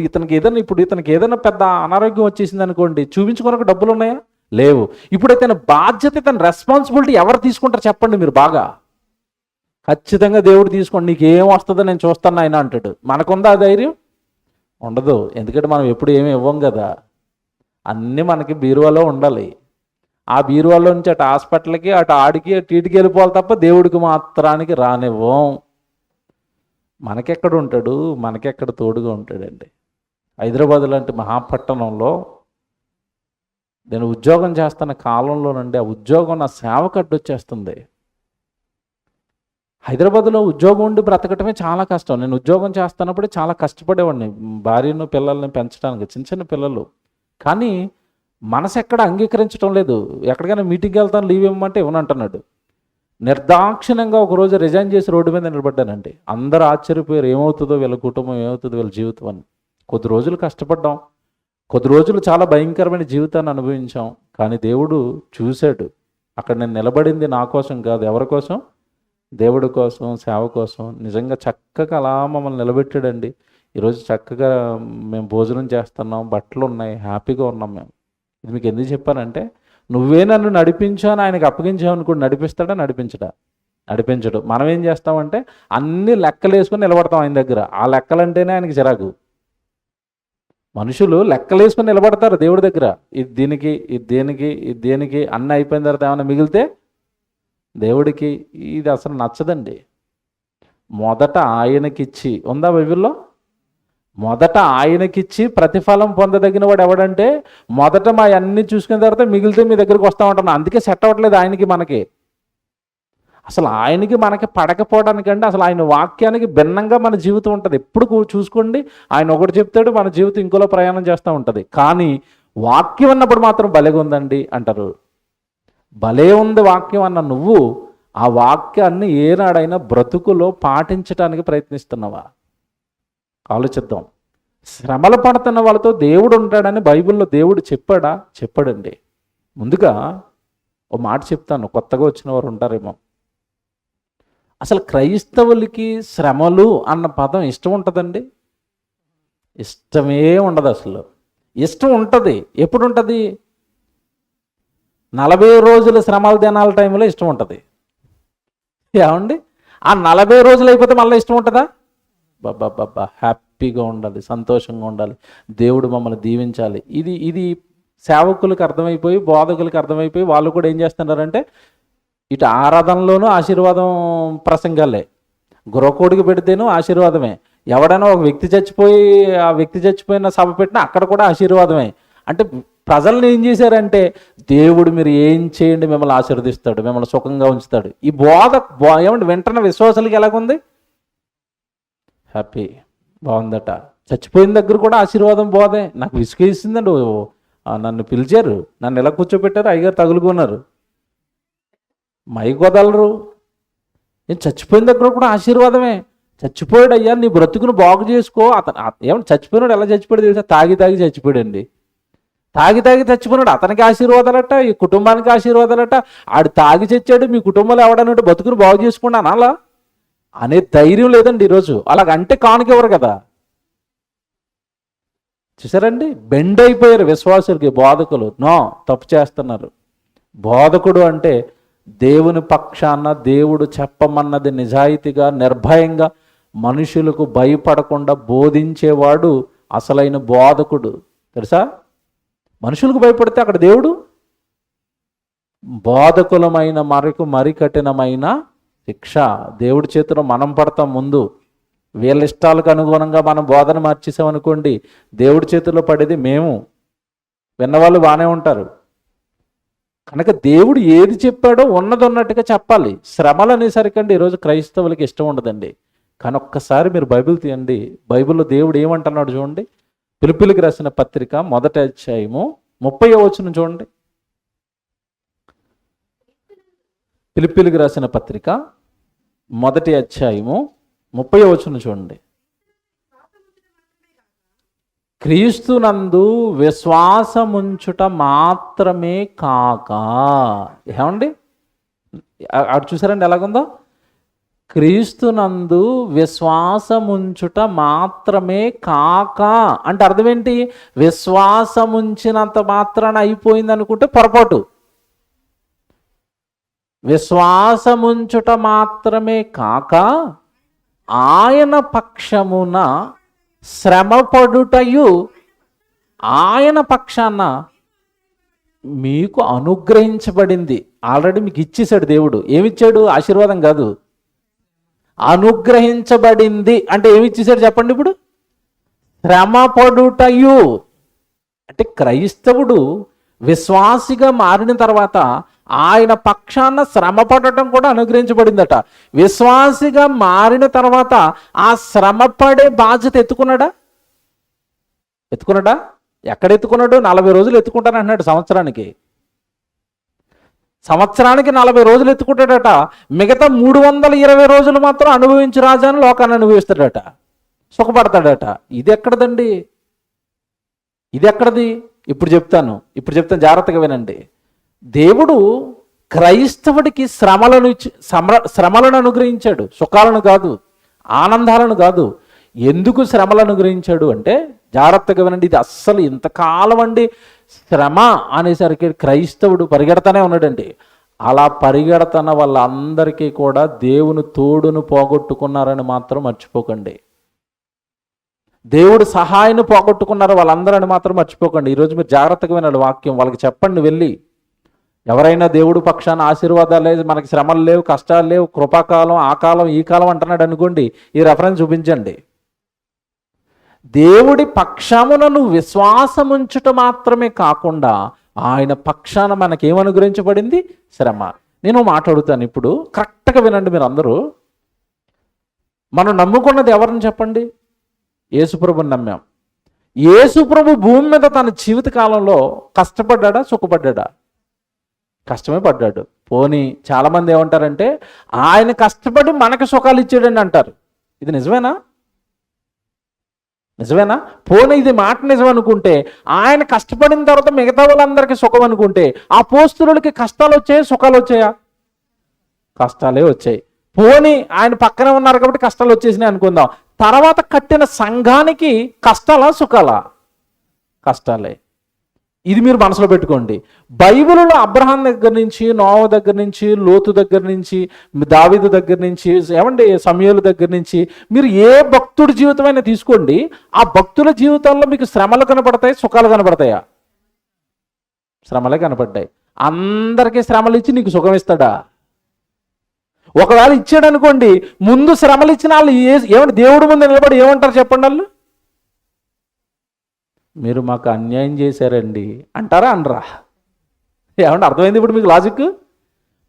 ఇతనికి ఏదైనా పెద్ద అనారోగ్యం వచ్చేసింది అనుకోండి, చూపించుకోవడానికి డబ్బులు ఉన్నాయా? లేవు. ఇప్పుడు ఇతని బాధ్యత, ఇతని రెస్పాన్సిబిలిటీ ఎవరు తీసుకుంటారు చెప్పండి మీరు? బాగా ఖచ్చితంగా దేవుడు తీసుకోండి, నీకు ఏం వస్తుందో నేను చూస్తాను ఆయన అంటాడు. మనకుందా ఆ ధైర్యం? ఉండదు. ఎందుకంటే మనం ఎప్పుడు ఏమి ఇవ్వం కదా. అన్నీ మనకి బీరువాలో ఉండాలి. ఆ బీరువాలో నుంచి అటు హాస్పిటల్కి అటు ఆడికి అటు ఇటుకి వెళ్ళిపోవాలి తప్ప దేవుడికి మాత్రానికి రానివ్వం. మనకెక్కడ ఉంటాడు? మనకెక్కడ తోడుగా ఉంటాడండి? హైదరాబాద్ లాంటి మహాపట్టణంలో నేను ఉద్యోగం చేస్తున్న కాలంలోనండి, ఆ ఉద్యోగం నా సేవకు అడ్డొచ్చేస్తుంది. హైదరాబాద్లో ఉద్యోగం ఉండి బ్రతకటమే చాలా కష్టం. నేను ఉద్యోగం చేస్తున్నప్పుడే చాలా కష్టపడేవాడిని, భార్యను పిల్లల్ని పెంచడానికి, చిన్న చిన్న పిల్లలు. కానీ మనసు ఎక్కడ అంగీకరించడం లేదు. ఎక్కడికైనా మీటింగ్కి వెళ్తాను, లీవ్ ఇవ్వమంటే ఇవ్వనంటున్నాడు. నిర్దాక్షిణ్యంగా ఒకరోజు రిజైన్ చేసి రోడ్డు మీద నిలబడ్డానండి. అందరూ ఆశ్చర్యపోయారు, ఏమవుతుందో వీళ్ళ కుటుంబం, ఏమవుతుందో వీళ్ళ జీవితం అని. కొద్ది రోజులు కష్టపడ్డాం, కొద్ది రోజులు చాలా భయంకరమైన జీవితాన్ని అనుభవించాం. కానీ దేవుడు చూశాడు. అక్కడ నేను నిలబడింది నా కోసం కాదు, ఎవరి కోసం? దేవుడి కోసం, సేవ కోసం. నిజంగా చక్కగా అలా మమ్మల్ని నిలబెట్టాడండి. ఈరోజు చక్కగా మేము భోజనం చేస్తున్నాం, బట్టలు ఉన్నాయి, హ్యాపీగా ఉన్నాం మేము. ఇది మీకు ఎందుకు చెప్పానంటే, నువ్వే నన్ను నడిపించాను ఆయనకు అప్పగించావు అనుకోండి, నడిపిస్తాడా? నడిపించడు. మనం ఏం చేస్తామంటే అన్ని లెక్కలు వేసుకొని నిలబడతాం ఆయన దగ్గర. ఆ లెక్కలంటేనే ఆయనకి చిరాకు. మనుషులు లెక్కలు వేసుకొని నిలబడతారు దేవుడి దగ్గర. ఇది దీనికి, ఇది దేనికి, ఇది దేనికి అన్నీ అయిపోయిన తర్వాత ఏమైనా మిగిలితే దేవుడికి ఇది అసలు నచ్చదండి. మొదట ఆయనకిచ్చి, ఉందా బైబిల్లో? మొదట ఆయనకిచ్చి ప్రతిఫలం పొందదగిన వాడు ఎవడంటే, మొదట మా అన్నీ చూసుకున్న తర్వాత మిగిలితే మీ దగ్గరికి వస్తూ ఉంటాను. అందుకే సెట్ అవ్వట్లేదు ఆయనకి మనకి. అసలు ఆయనకి మనకి పడకపోవడానికంటే అసలు ఆయన వాక్యానికి భిన్నంగా మన జీవితం ఉంటుంది. ఎప్పుడు చూసుకోండి, ఆయన ఒకటి చెప్తాడు, మన జీవితం ఇంకోలో ప్రయాణం చేస్తూ ఉంటుంది. కానీ వాక్యం అన్నప్పుడు మాత్రం భలేగా ఉందండి అంటారు. భలే ఉంది వాక్యం అన్న నువ్వు ఆ వాక్యాన్ని ఏనాడైనా బ్రతుకులో పాటించడానికి ప్రయత్నిస్తున్నావా? ఆలోచిద్దాం. శ్రమలు పడుతున్న వాళ్ళతో దేవుడు ఉంటాడని బైబిల్లో దేవుడు చెప్పాడా? చెప్పాడండి. ముందుగా ఓ మాట చెప్తాను, కొత్తగా వచ్చిన వారు ఉంటారేమో. అసలు క్రైస్తవులకి శ్రమలు అన్న పదం ఇష్టం ఉంటుందండి? ఇష్టమే ఉండదు. అసలు ఇష్టం ఉంటుంది ఎప్పుడు ఉంటుంది? 40 రోజుల శ్రమల దినాల టైంలో ఇష్టం ఉంటుంది. ఏమండి, ఆ 40 రోజులు అయిపోతే మళ్ళీ ఇష్టం ఉంటుందా? బాబా హ్యాపీగా ఉండాలి, సంతోషంగా ఉండాలి, దేవుడు మమ్మల్ని దీవించాలి. ఇది సేవకులకు అర్థమైపోయి, బోధకులకు అర్థమైపోయి వాళ్ళు కూడా ఏం చేస్తున్నారంటే ఇటు ఆరాధనలోనూ ఆశీర్వాదం ప్రసంగాలే, గృహకోడికి పెడితేనూ ఆశీర్వాదమే, ఎవడైనా ఒక వ్యక్తి చచ్చిపోయి ఆ వ్యక్తి చచ్చిపోయిన సభ పెట్టినా అక్కడ కూడా ఆశీర్వాదమే. అంటే ప్రజల్ని ఏం చేశారంటే దేవుడు మీరు ఏం చేయండి మిమ్మల్ని ఆశీర్వదిస్తాడు, మిమ్మల్ని సుఖంగా ఉంచుతాడు. ఈ ఏమంటే వెంటనే విశ్వాసాలకి ఎలాగుంది? హ్యాపీ, బాగుందట. చచ్చిపోయిన దగ్గర కూడా ఆశీర్వాదం బోధే. నాకు విసుగేసిందండి. నన్ను పిలిచారు, నన్ను ఎలా కూర్చోబెట్టారు, అయ్యగారు తగులుకున్నారు, మైకొదలరు. నేను చచ్చిపోయిన దగ్గర కూడా ఆశీర్వాదమే. చచ్చిపోయాడు అయ్యా, నీ బ్రతుకును బాగు చేసుకో. ఏమంటే చచ్చిపోయినాడు ఎలా చచ్చిపోయాడు తెలుసా? తాగి చచ్చిపోయాడండి. తాగి చచ్చిపోయినాడు, అతనికి ఆశీర్వాదాలట, ఈ కుటుంబానికి ఆశీర్వాదాలట. ఆడు తాగి చచ్చాడు, మీ కుటుంబంలో ఎవడన్నట్టు బతుకును బాగు చేసుకోండి అనాలా అనే ధైర్యం లేదండి ఈరోజు. అలాగంటే కానుక ఎవరు కదా. చూసారండి, బెండ్ అయిపోయారు విశ్వాసులకి బోధకులు. నో, తప్పు చేస్తున్నారు. బోధకుడు అంటే దేవుని పక్షాన దేవుడు చెప్పమన్నది నిజాయితీగా నిర్భయంగా మనుషులకు భయపడకుండా బోధించేవాడు అసలైన బోధకుడు. తెలుసా? మనుషులకు భయపడితే అక్కడ దేవుడు. బోధకులమైన మరి కఠినమైన శిక్ష దేవుడి చేతిలో మనం పడతాం. ముందు వీళ్ళ ఇష్టాలకు అనుగుణంగా మనం బోధన మార్చేసామనుకోండి, దేవుడి చేతిలో పడేది మేము. విన్నవాళ్ళు బాగానే ఉంటారు. కనుక దేవుడు ఏది చెప్పాడో ఉన్నదన్నట్టుగా చెప్పాలి. శ్రమలు అనేసరికండి ఈరోజు క్రైస్తవులకి ఇష్టం ఉండదండి. కానీ ఒక్కసారి మీరు బైబిల్ తీయండి, బైబిల్లో దేవుడు ఏమంటున్నాడు చూడండి. ఫిలిప్పీయులకు రాసిన పత్రిక 1వ అధ్యాయము 30వ వచనం చూడండి. ఫిలిప్పీయులకు రాసిన పత్రిక 1వ అధ్యాయము 30వ వచనం చూడండి. క్రీస్తునందు విశ్వాసముంచుట మాత్రమే కాక, ఏమండి అటు చూసారండి ఎలాగుందో? క్రీస్తునందు విశ్వాసముంచుట మాత్రమే కాక అంటే అర్థం ఏంటి? విశ్వాసముంచినంత మాత్రాన అయిపోయింది అనుకుంటే పొరపాటు. విశ్వాసముంచుట మాత్రమే కాక ఆయన పక్షమున శ్రమపడుటయు ఆయన పక్షాన మీకు అనుగ్రహించబడింది. ఆల్రెడీ మీకు ఇచ్చేశాడు దేవుడు. ఏమిచ్చాడు? ఆశీర్వాదం కాదు, అనుగ్రహించబడింది. అంటే ఏమి ఇచ్చేసాడు చెప్పండి ఇప్పుడు? శ్రమపడుటయు. అంటే క్రైస్తవుడు విశ్వాసిగా మారిన తర్వాత ఆయన పక్షాన శ్రమ పడటం కూడా అనుగ్రహించబడిందట. విశ్వాసిగా మారిన తర్వాత ఆ శ్రమ పడే బాధ్యత ఎత్తుకున్నాడా? ఎక్కడ ఎత్తుకున్నాడు? 40 రోజులు ఎత్తుకుంటానంటున్నాడు సంవత్సరానికి. 40 రోజులు ఎత్తుకుంటాడట. మిగతా 320 రోజులు మాత్రం అనుభవించు రాజాను లోకాన్ని అనుభవిస్తాడట, సుఖపడతాడట. ఇది ఎక్కడదండి? ఇది ఎక్కడది? ఇప్పుడు చెప్తాను జాగ్రత్తగా వినండి. దేవుడు క్రైస్తవుడికి శ్రమలను అనుగ్రహించాడు, సుఖాలను కాదు, ఆనందాలను కాదు. ఎందుకు శ్రమలు అనుగ్రహించాడు అంటే జాగ్రత్తగా వినండి. ఇది అస్సలు ఇంతకాలం అండి శ్రమ అనేసరికి క్రైస్తవుడు పరిగెడతానే ఉన్నాడండి. అలా పరిగెడతన వాళ్ళందరికీ కూడా దేవుని తోడును పోగొట్టుకున్నారని మాత్రం మర్చిపోకండి. దేవుడు సహాయాన్ని పోగొట్టుకున్నారు వాళ్ళందరని మాత్రం మర్చిపోకండి. ఈరోజు మీరు జాగ్రత్తగా వినాలి వాక్యం. వాళ్ళకి చెప్పండి వెళ్ళి, ఎవరైనా దేవుడు పక్షాన ఆశీర్వాదాలు లేదు, మనకి శ్రమలు లేవు, కష్టాలు లేవు, కృపాకాలం, ఆ కాలం, ఈ కాలం అంటున్నాడు అనుకోండి, ఈ రెఫరెన్స్ చూపించండి. దేవుడి పక్షమున నువ్వు విశ్వాసముంచుట మాత్రమే కాకుండా ఆయన పక్షాన మనకేమనుగ్రహించబడింది? శ్రమ. నేను మాట్లాడుతాను ఇప్పుడు, కరెక్ట్గా వినండి మీరు అందరూ. మనం నమ్ముకున్నది ఎవరిని చెప్పండి? యేసుప్రభుని నమ్మాం. యేసుప్రభు భూమి మీద తన జీవిత కాలంలో కష్టపడ్డా, సుఖపడ్డా? కష్టమే పడ్డాడు. పోనీ చాలామంది ఏమంటారంటే ఆయన కష్టపడి మనకు సుఖాలు ఇచ్చాడని అంటారు. ఇది నిజమేనా? నిజమేనా? పోనీ ఇది మాట నిజం అనుకుంటే, ఆయన కష్టపడిన తర్వాత మిగతా వాళ్ళందరికీ సుఖం అనుకుంటే, ఆ అపోస్తలులకి కష్టాలు వచ్చాయా, సుఖాలు వచ్చాయా? కష్టాలే వచ్చాయి. పోనీ ఆయన పక్కనే ఉన్నారు కాబట్టి కష్టాలు వచ్చేసినాయి అనుకుందాం. తర్వాత కట్టిన సంఘానికి కష్టాలా, సుఖాలా? కష్టాలే. ఇది మీరు మనసులో పెట్టుకోండి. బైబిల్లో అబ్రహాం దగ్గర నుంచి, నోవా దగ్గర నుంచి, లోతు దగ్గర నుంచి, దావీదు దగ్గర నుంచి, ఏమండి సమూయేలు దగ్గర నుంచి, మీరు ఏ భక్తుడి జీవితమైనా తీసుకోండి, ఆ భక్తుల జీవితాల్లో మీకు శ్రమలు కనపడతాయి, సుఖాలు కనపడతాయా? శ్రమలే కనపడ్డాయి. అందరికీ శ్రమలు ఇచ్చి నీకు సుఖం ఇస్తాడా? ఒకవేళ ఇచ్చాడు అనుకోండి, ముందు శ్రమలు ఇచ్చిన వాళ్ళు ఏమంటే దేవుడి ముందు నిలబడి ఏమంటారు చెప్పండి? వాళ్ళు మీరు మాకు అన్యాయం చేశారండి అంటారా, అనరా? ఏమంటే అర్థమైంది ఇప్పుడు మీకు లాజిక్?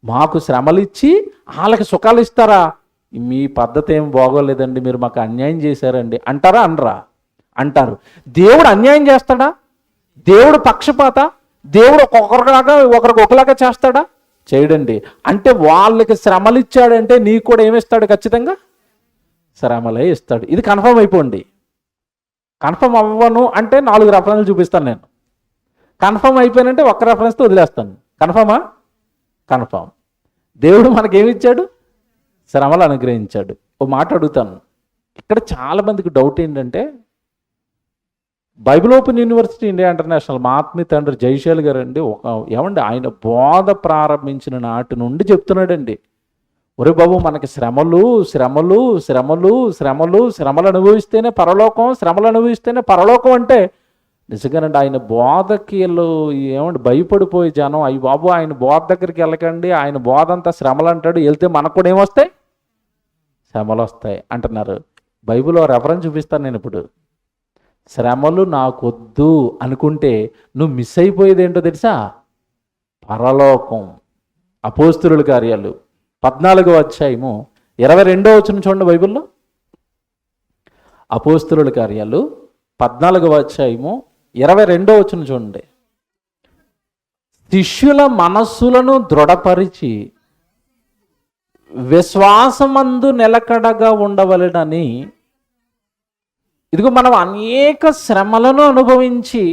మాకు శ్రమలు ఇచ్చి వాళ్ళకి సుఖాలు ఇస్తారా? మీ పద్ధతి ఏం బాగోలేదండి, మీరు మాకు అన్యాయం చేశారండి అంటారా, అనరా? అంటారు. దేవుడు అన్యాయం చేస్తాడా? దేవుడు పక్షపాత? దేవుడు ఒకరికి ఒకలాగా చేస్తాడా? చేయడండి. అంటే వాళ్ళకి శ్రమలు ఇచ్చాడంటే నీకు కూడా ఏమిస్తాడు? ఖచ్చితంగా శ్రమలే ఇస్తాడు. ఇది కన్ఫర్మ్ అయిపోండి. కన్ఫర్మ్ అవ్వను అంటే 4 రెఫరెన్స్లు చూపిస్తాను నేను. కన్ఫర్మ్ అయిపోయినంటే ఒక్క రెఫరెన్స్తో వదిలేస్తాను. కన్ఫర్మా? కన్ఫర్మ్. దేవుడు మనకేమిచ్చాడు? శ్రమలు అనుగ్రహించాడు. ఓ మాట అడుగుతాను. ఇక్కడ చాలామందికి డౌట్ ఏంటంటే, Bible open university India international మా ఆత్మీయ తండ్రి జైశాల్ గారు అండి, ఏమండి ఆయన బోధ ప్రారంభించిన నాటి నుండి చెప్తున్నాడండి, ఒరే బాబు మనకి శ్రమలు శ్రమలు శ్రమలు శ్రమలు శ్రమలు అనుభవిస్తేనే పరలోకం, శ్రమలు అనుభవిస్తేనే పరలోకం. అంటే నిజంగానండి ఆయన బోధకి ఏమంటే భయపడిపోయే జనం, అయ్యి బాబు ఆయన బోధ దగ్గరికి వెళ్ళకండి, ఆయన బోధ అంతా శ్రమలు అంటాడు, వెళ్తే మనకు కూడా ఏమొస్తాయి? శ్రమలు వస్తాయి అంటున్నారు. బైబిల్లో రెఫరెన్స్ చూపిస్తాను నేను ఇప్పుడు. శ్రమలు నాకొద్దు అనుకుంటే నువ్వు మిస్ అయిపోయేది ఏంటో తెలుసా? పరలోకం. అపోస్తలుల కార్యాలు 14వ అధ్యాయము 22వ వచనం చూడండి బైబిల్లో. అపోస్తలుల కార్యాలు 14వ అధ్యాయము 22వ వచనం చూడండి. శిష్యుల మనస్సులను దృఢపరిచి విశ్వాసమందు నిలకడగా ఉండవలెనని, ఇదిగో మనం అనేక శ్రమలను అనుభవించి,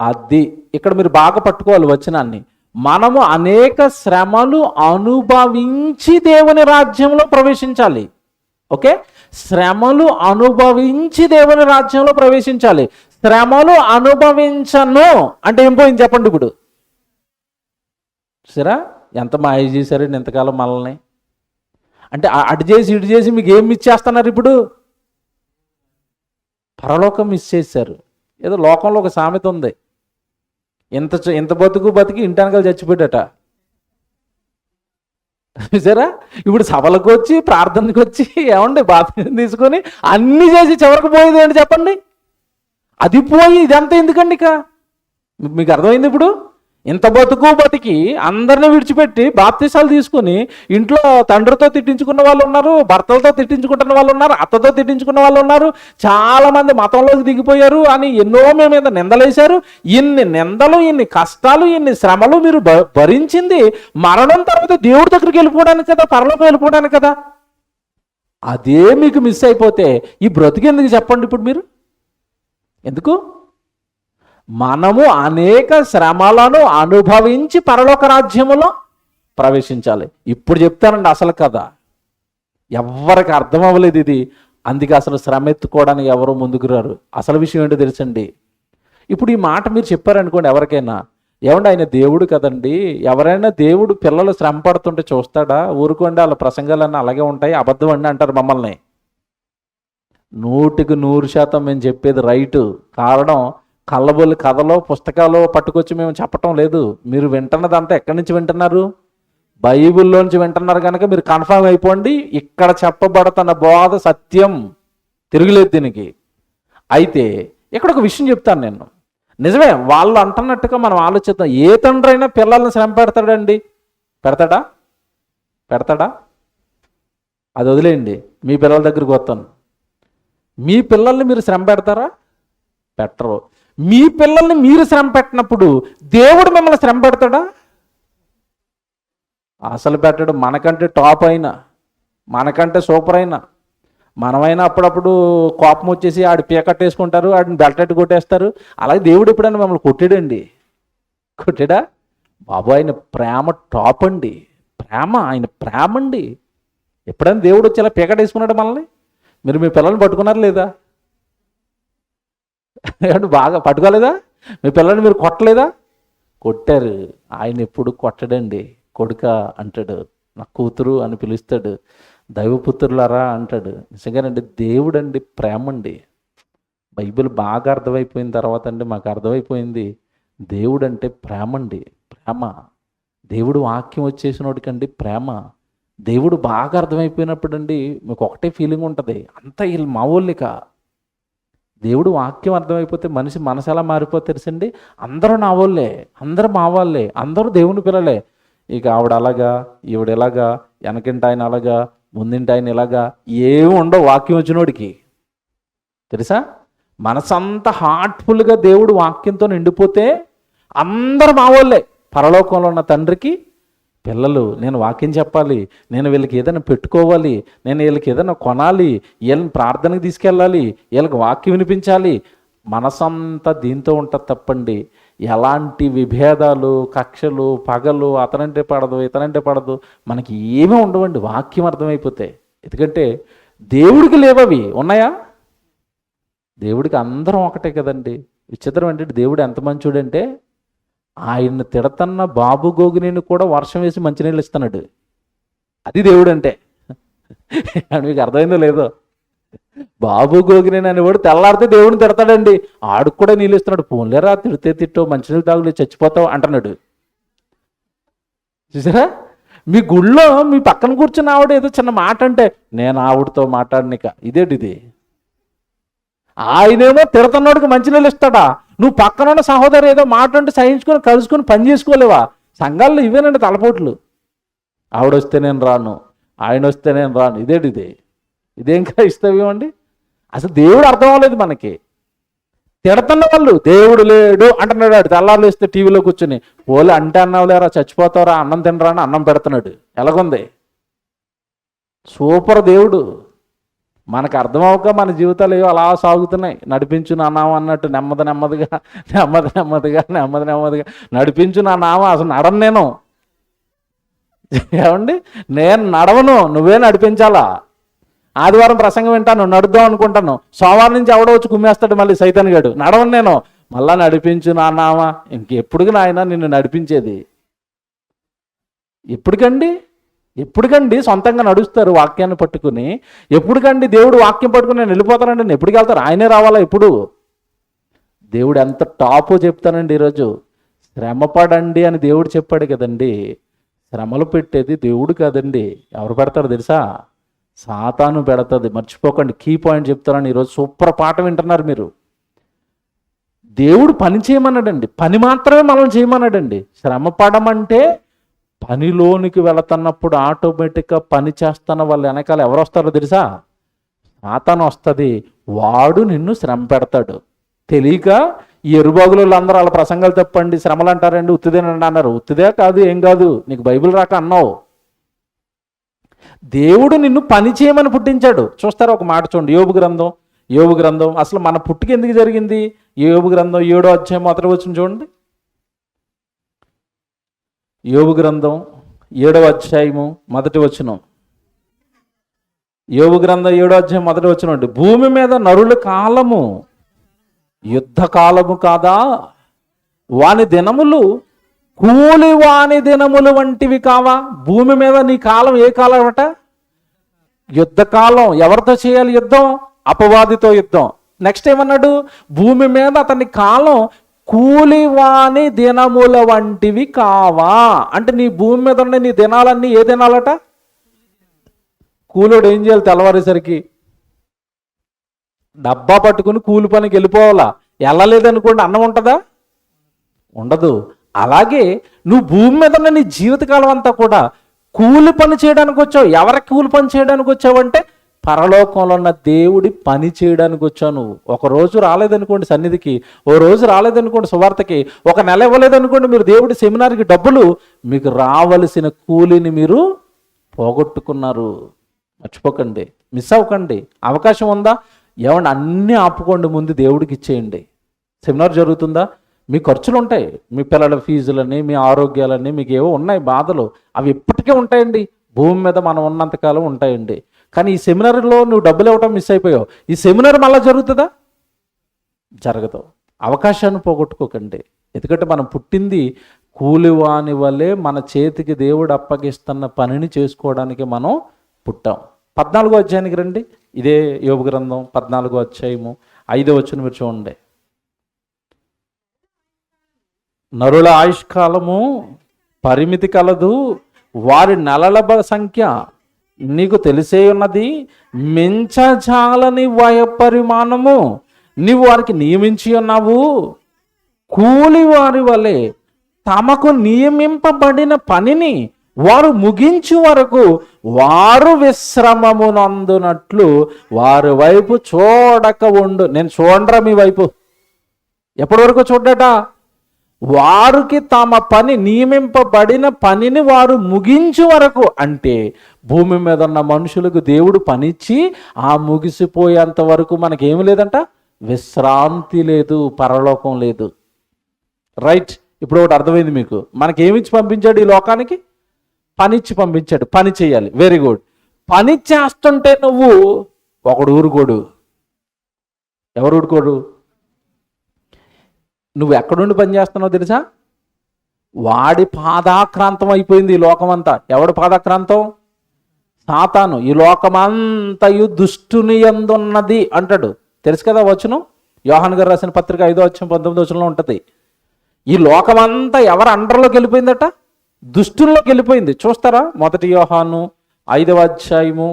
అది ఇక్కడ మీరు బాగా పట్టుకోవాలి వచనాన్ని, మనము అనేక శ్రమలు అనుభవించి దేవుని రాజ్యంలో ప్రవేశించాలి. ఓకే, శ్రమలు అనుభవించి దేవుని రాజ్యంలో ప్రవేశించాలి. శ్రమలు అనుభవించను అంటే ఏం పోయింది చెప్పండి ఇప్పుడు? సరే, ఎంత మాయ చేశారండి ఇంతకాలం మనల్ని. అంటే అటు చేసి ఇటు చేసి మీకు ఏం మిస్ చేస్తున్నారు ఇప్పుడు? పరలోకం మిస్ చేశారు. ఏదో లోకంలో ఒక సామెత ఉంది, ఇంత బతికి ఇంటానకాలు చచ్చిపోయాడట. సరే, ఇప్పుడు సభలకు వచ్చి ప్రార్థనకు వచ్చి ఏమండి బాప్తిజం తీసుకొని అన్నీ చేసి చివరికి పోయేది ఏంటి చెప్పండి? అది పోయి ఇదంతా ఎందుకండి? ఇక మీకు అర్థమైంది ఇప్పుడు? ఇంత బతికి అందరిని విడిచిపెట్టి బాప్తిసాలు తీసుకుని ఇంట్లో తండ్రితో తిట్టించుకున్న వాళ్ళు ఉన్నారు, భర్తలతో తిట్టించుకుంటున్న వాళ్ళు ఉన్నారు, అత్తతో తిట్టించుకున్న వాళ్ళు ఉన్నారు, చాలామంది మతంలోకి దిగిపోయారు అని ఎన్నో మీ మీద నిందలేశారు. ఇన్ని నిందలు, ఇన్ని కష్టాలు, ఇన్ని శ్రమలు మీరు భరించింది మరణం తర్వాత దేవుడి దగ్గరికి వెళ్ళిపోవడానికి కదా, పరలోకం వెళ్ళిపోవడానికి కదా. అదే మీకు మిస్ అయిపోతే ఈ బ్రతికెందుకు చెప్పండి ఇప్పుడు మీరు? ఎందుకు? మనము అనేక శ్రమలను అనుభవించి పరలోక రాజ్యములో ప్రవేశించాలి. ఇప్పుడు చెప్తానండి అసలు కథ. ఎవరికి అర్థం అవ్వలేదు ఇది, అందుకే అసలు శ్రమ ఎత్తుకోవడానికి ఎవరు ముందుకు రారు. అసలు విషయం ఏంటో తెలుసండి. ఇప్పుడు ఈ మాట మీరు చెప్పారనుకోండి ఎవరికైనా, ఏమండి ఆయన దేవుడు కదండి, ఎవరైనా దేవుడు పిల్లలు శ్రమ పడుతుంటే చూస్తాడా? ఊరుకోండి, వాళ్ళ ప్రసంగాలన్నీ అలాగే ఉంటాయి, అబద్ధం అండి అంటారు మమ్మల్ని. 100% మేము చెప్పేది రైటు. కారణం, కళ్ళబొల్లి కథలో పుస్తకాలు పట్టుకొచ్చి మేము చెప్పటం లేదు. మీరు వింటున్నదంతా ఎక్కడి నుంచి వింటున్నారు? బైబిల్లోంచి వింటున్నారు కనుక మీరు కన్ఫర్మ్ అయిపోండి, ఇక్కడ చెప్పబడుతున్న బోధ సత్యం, తిరుగులేదు దీనికి. అయితే ఇక్కడ ఒక విషయం చెప్తాను నేను. నిజమే, వాళ్ళు అంటున్నట్టుగా మనం ఆలోచిద్దాం. ఏ తండ్రి అయినా పిల్లల్ని శ్రమ పెడతాడండి? పెడతాడా? పెడతాడా? అది వదిలేయండి, మీ పిల్లల దగ్గరికి వస్తాను. మీ పిల్లల్ని మీరు శ్రమ పెడతారా? పెట్టరు. మీ పిల్లల్ని మీరు శ్రమ పెట్టినప్పుడు దేవుడు మిమ్మల్ని శ్రమ పెడతాడా? అసలు పెట్టడు. మనకంటే టాప్ అయినా, మనకంటే సూపర్ అయినా, మనమైనా అప్పుడప్పుడు కోపం వచ్చేసి ఆడి పీకట్టేసుకుంటారు, ఆడిని బెల్టెట్టు కొట్టేస్తారు. అలాగే దేవుడు ఎప్పుడైనా మిమ్మల్ని కొట్టాడండి? కొట్టాడా? బాబు ఆయన ప్రేమ టాప్ అండి. ప్రేమ, ఆయన ప్రేమ అండి. ఎప్పుడైనా దేవుడు వచ్చి ఇలా పీకటేసుకున్నాడు మనల్ని? మీరు మీ పిల్లల్ని పట్టుకున్నారు లేదా? బాగా పట్టుకోలేదా? మీ పిల్లల్ని మీరు కొట్టలేదా? కొట్టారు. ఆయన ఎప్పుడు కొట్టడండి. కొడుక అంటాడు, నా కూతురు అని పిలుస్తాడు, దైవపుత్రులారా అంటాడు. నిజంగానండి, దేవుడు అండి ప్రేమ అండి. బైబిల్ బాగా అర్థమైపోయిన తర్వాత అండి మాకు అర్థమైపోయింది దేవుడు అంటే ప్రేమ అండి. ప్రేమ. దేవుడు వాక్యం వచ్చేసినోడికండి ప్రేమ. దేవుడు బాగా అర్థమైపోయినప్పుడు అండి మీకు ఒకటే ఫీలింగ్ ఉంటుంది, అంతా వీళ్ళు మా వాళ్ళిక. దేవుడు వాక్యం అర్థమైపోతే మనిషి మనసు ఎలా మారిపోతే తెలుసండి, అందరూ నా వాళ్ళే, అందరూ మా వాళ్ళే, అందరూ దేవుని పిల్లలే. ఇక ఆవిడ అలాగా, ఈవిడ ఎలాగా, వెనకింటి ఆయన అలాగా, ముందింటి ఆయన ఇలాగా, ఏమి ఉండవు వాక్యం వచ్చినోడికి. తెలుసా? మనసంతా హార్ట్ఫుల్గా దేవుడు వాక్యంతో నిండిపోతే అందరూ మా వాళ్ళే. పరలోకంలో ఉన్న తండ్రికి పిల్లలు. నేను వాక్యం చెప్పాలి, నేను వీళ్ళకి ఏదైనా పెట్టుకోవాలి, నేను వీళ్ళకి ఏదైనా కొనాలి, వీళ్ళని ప్రార్థనకు తీసుకెళ్ళాలి, వీళ్ళకి వాక్యం వినిపించాలి. మనసంతా దీంతో ఉంటుంది తప్పండి. ఎలాంటి విభేదాలు, కక్షలు, పగలు, అతనంటే పడదు, ఇతనంటే పడదు, మనకి ఏమీ ఉండవండి వాక్యం అర్థమైపోతే. ఎందుకంటే దేవుడికి లేవవి, ఉన్నాయా? దేవుడికి అందరం ఒకటే కదండి. విచిత్రం ఏంటంటే దేవుడు ఎంత మంచోడంటే ఆయన్ని తిడతన్న బాబు గోగిని కూడా వర్షం వేసి మంచినీళ్ళు ఇస్తున్నాడు. అది దేవుడు అంటే. మీకు అర్థమైందో లేదో? బాబు గోగిని అనేవాడు తెల్లారితే దేవుడిని తిడతాడండి, ఆడుకు కూడా నీళ్ళు ఇస్తున్నాడు. పోన్లేరా, తిడితే తిట్టో, మంచినీళ్ళు తాగులే, చచ్చిపోతావు అంటున్నాడు. చూసారా? మీ గుళ్ళో మీ పక్కన కూర్చున్న ఆవిడ ఏదో చిన్న మాట అంటే నేను ఆవిడతో మాట్లాడనిక, ఇదేంటిది? ఆయనేమో తిడుతున్నాడికి మంచినీళ్ళు ఇస్తాడా? నువ్వు పక్కన ఉన్న సహోదరు ఏదో మాట అంటే సహించుకొని కలుసుకొని పని చేసుకోలేవా? సంఘాల్లో ఇవేనండి తలపోట్లు. ఆవిడ వస్తే నేను రాను, ఆయన వస్తే నేను రాను, ఇదేంటిది? ఇదేం క్రైస్తవ్యం? అసలు దేవుడు అర్థం అవ్వలేదు మనకి. తిడుతున్న వాళ్ళు దేవుడు లేడు అంటున్నాడు. ఆడు తెల్లారులు వేస్తే టీవీలో కూర్చుని ఓలే అంటే అన్నావులేరా, చచ్చిపోతావురా, అన్నం తినరా అని అన్నం పెడుతున్నాడు. ఎలాగుంది? సూపర్ దేవుడు. మనకు అర్థమవక మన జీవితాలు ఏవో అలా సాగుతున్నాయి. నడిపించు నా నామం అన్నట్టు నెమ్మదిగా నడిపించు నా నామం. అసలు నడను నేను. ఏమండి, నేను నడవను, నువ్వే నడిపించాలా. ఆదివారం ప్రసంగం వింటాను, నడుద్దాం అనుకుంటాను, సోమవారం నుంచి ఎవడో వచ్చి కుమ్మేస్తాడు మళ్ళీ సైతాన్ గాడు. నడవను నేను. మళ్ళా నడిపించు నా నామా. ఇంకెప్పుడుగా నాయన నిన్ను నడిపించేది? ఎప్పటికండి సొంతంగా నడుస్తారు వాక్యాన్ని పట్టుకుని? ఎప్పటికండి దేవుడు వాక్యం పట్టుకుని నేను వెళ్ళిపోతానండి? నేను ఎప్పటికి వెళ్తాను? ఆయనే రావాలా ఇప్పుడు? దేవుడు ఎంత టాపో చెప్తానండి ఈరోజు. శ్రమపడండి అని దేవుడు చెప్పాడు కదండి. శ్రమలు పెట్టేది దేవుడు కాదండి. ఎవరు పెడతారు తెలుసా? సాతాను పెడతాది. మర్చిపోకండి. కీ పాయింట్ చెప్తారని ఈరోజు సూపర్ పాఠం వింటున్నారు మీరు. దేవుడు పని చేయమన్నాడండి, పని మాత్రమే మనం చేయమన్నాడండి. శ్రమ పడమంటే పనిలోనికి వెళుతున్నప్పుడు ఆటోమేటిక్గా పని చేస్తున్న వాళ్ళు వెనకాల ఎవరు వస్తారో తెలుసా? సాతాను వస్తుంది. వాడు నిన్ను శ్రమ పెడతాడు. తెలియక ఈ ఎరుబాగులు అందరూ వాళ్ళ ప్రసంగాలు తప్పండి, శ్రమలు అంటారండి, ఉత్తిదేనండి అన్నారు. ఉత్తిదే కాదు, ఏం కాదు, నీకు బైబిల్ రాక అన్నావు. దేవుడు నిన్ను పని చేయమని పుట్టించాడు. చూస్తారా? ఒక మాట చూడండి, యోబు గ్రంథం అసలు మన పుట్టుక ఎందుకు జరిగింది? యోబు గ్రంథం 7వ అధ్యాయం మొదటి వచనం చూడండి. యోబు గ్రంథం 7వ అధ్యాయము మొదటి వచనం. యోబు గ్రంథం 7వ అధ్యాయం మొదటి వచనం అండి. భూమి మీద నరుల కాలము యుద్ధ కాలము కాదా? వాని దినములు కూలి వాని దినములు వంటివి కావా? భూమి మీద నీ కాలం ఏ కాలం అట? యుద్ధ కాలం. ఎవరితో చేయాలి యుద్ధం? అపవాదితో యుద్ధం. నెక్స్ట్ ఏమన్నాడు? భూమి మీద అతని కాలం కూలివాని దినముల వంటివి కావా? అంటే నీ భూమి మీద ఉన్న నీ దినాలన్నీ ఏ దినాలట? కూలోడు ఏం చేయాలి? తెల్లవారేసరికి డబ్బా పట్టుకుని కూలి పనికి వెళ్ళిపోవాలా. వెళ్ళలేదనుకోండి అన్నం ఉంటుందా? ఉండదు. అలాగే నువ్వు భూమి మీద ఉన్న నీ జీవితకాలం అంతా కూడా కూలి పని చేయడానికి వచ్చావు. ఎవరికి కూలి పని చేయడానికి వచ్చావంటే పరలోకంలో ఉన్న దేవుడి పని చేయడానికి వచ్చావు. నువ్వు ఒక రోజు రాలేదనుకోండి సన్నిధికి, ఓ రోజు రాలేదనుకోండి సువార్తకి, ఒక నెల ఇవ్వలేదనుకోండి మీరు దేవుడి సెమినార్కి డబ్బులు, మీకు రావలసిన కూలిని మీరు పోగొట్టుకున్నారు. మర్చిపోకండి, మిస్ అవ్వకండి. అవకాశం ఉందా? ఏమన్నా అన్నీ ఆపుకోండి, ముందు దేవుడికి ఇచ్చేయండి. సెమినార్ జరుగుతుందా? మీ ఖర్చులు ఉంటాయి, మీ పిల్లల ఫీజులని, మీ ఆరోగ్యాలని, మీకు ఏవో ఉన్నాయి బాధలు, అవి ఎప్పటికీ ఉంటాయండి. భూమి మీద మనం ఉన్నంతకాలం ఉంటాయండి. కానీ ఈ సెమినార్లో నువ్వు డబ్బులు ఇవ్వటం మిస్ అయిపోయావు. ఈ సెమినార్ మళ్ళీ జరుగుతుందా? జరగదు. అవకాశాన్ని పోగొట్టుకోకండి. ఎందుకంటే మనం పుట్టింది కూలివాని వల్లే మన చేతికి దేవుడు అప్పగిస్తున్న పనిని చేసుకోవడానికి మనం పుట్టాం. 14వ అధ్యాయానికి రండి. ఇదే యోబు గ్రంథం 14వ అధ్యాయము 5వ వచనం మీరు చూడండి. నరుల ఆయుష్కాలము పరిమితి కలదు, వారి నెలల సంఖ్య నీకు తెలిసే ఉన్నది. మించజాలని వయపరిమాణము నీవు వారికి నియమించి ఉన్నావు. కూలి వారి వలె తమకు నియమింపబడిన పనిని వారు ముగించు వరకు వారు విశ్రమమునందునట్లు వారి వైపు చూడక ఉండు. నేను చూడరా మీ వైపు, ఎప్పటి వరకు చూడట? వారికి తమ పని, నియమింపబడిన పనిని వారు ముగించు వరకు. అంటే భూమి మీద ఉన్న మనుషులకు దేవుడు పనిచ్చి ఆ ముగిసిపోయేంత వరకు మనకేమి లేదంట, విశ్రాంతి లేదు, పరలోకం లేదు. రైట్? ఇప్పుడు ఒకటి అర్థమైంది మీకు. మనకేమిచ్చి పంపించాడు ఈ లోకానికి? పనిచ్చి పంపించాడు. పని చేయాలి. Very good. పని చేస్తుంటే నువ్వు ఒకడు ఊరుకోడు. ఎవరు ఊరుకోడు? నువ్వు ఎక్కడుండి పని చేస్తున్నావు తెలుసా? వాడి పాదాక్రాంతం అయిపోయింది ఈ లోకమంతా. ఎవడు పాదాక్రాంతం? సాతాను. ఈ లోకమంతయు దుష్టుని యందున్నది అంటాడు. తెలుసు కదా వచనం? యోహాను గారు రాసిన పత్రిక 5వ అధ్యాయం 19వ వచనంలో ఉంటుంది. ఈ లోకమంతా ఎవరు అండర్లోకి వెళ్ళిపోయిందట? దుష్టుల్లోకి వెళ్ళిపోయింది. చూస్తారా? 1 యోహాను 5వ అధ్యాయము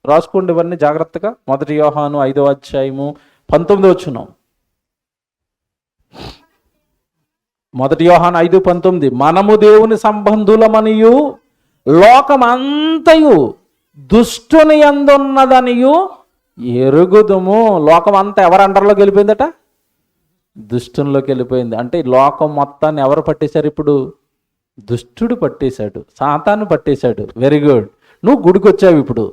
రాసుకోండి ఇవన్నీ జాగ్రత్తగా. 1 యోహాను 5వ అధ్యాయము 19వ వచనం. 1 యోహాను 5:19 మనము దేవుని సంబంధులమనియు లోకమంతయు దుష్టుని యందున్నదనియు ఎరుగుదుము. లోకం అంతా ఎవరు అండర్లోకి వెళ్ళిపోయిందట? దుష్టునిలోకి వెళ్ళిపోయింది. అంటే లోకం మొత్తాన్ని ఎవరు పట్టేశారు ఇప్పుడు? దుష్టుడు పట్టేశాడు, సాతాను పట్టేశాడు. Very good. నువ్వు గుడికి వచ్చావు. ఇప్పుడు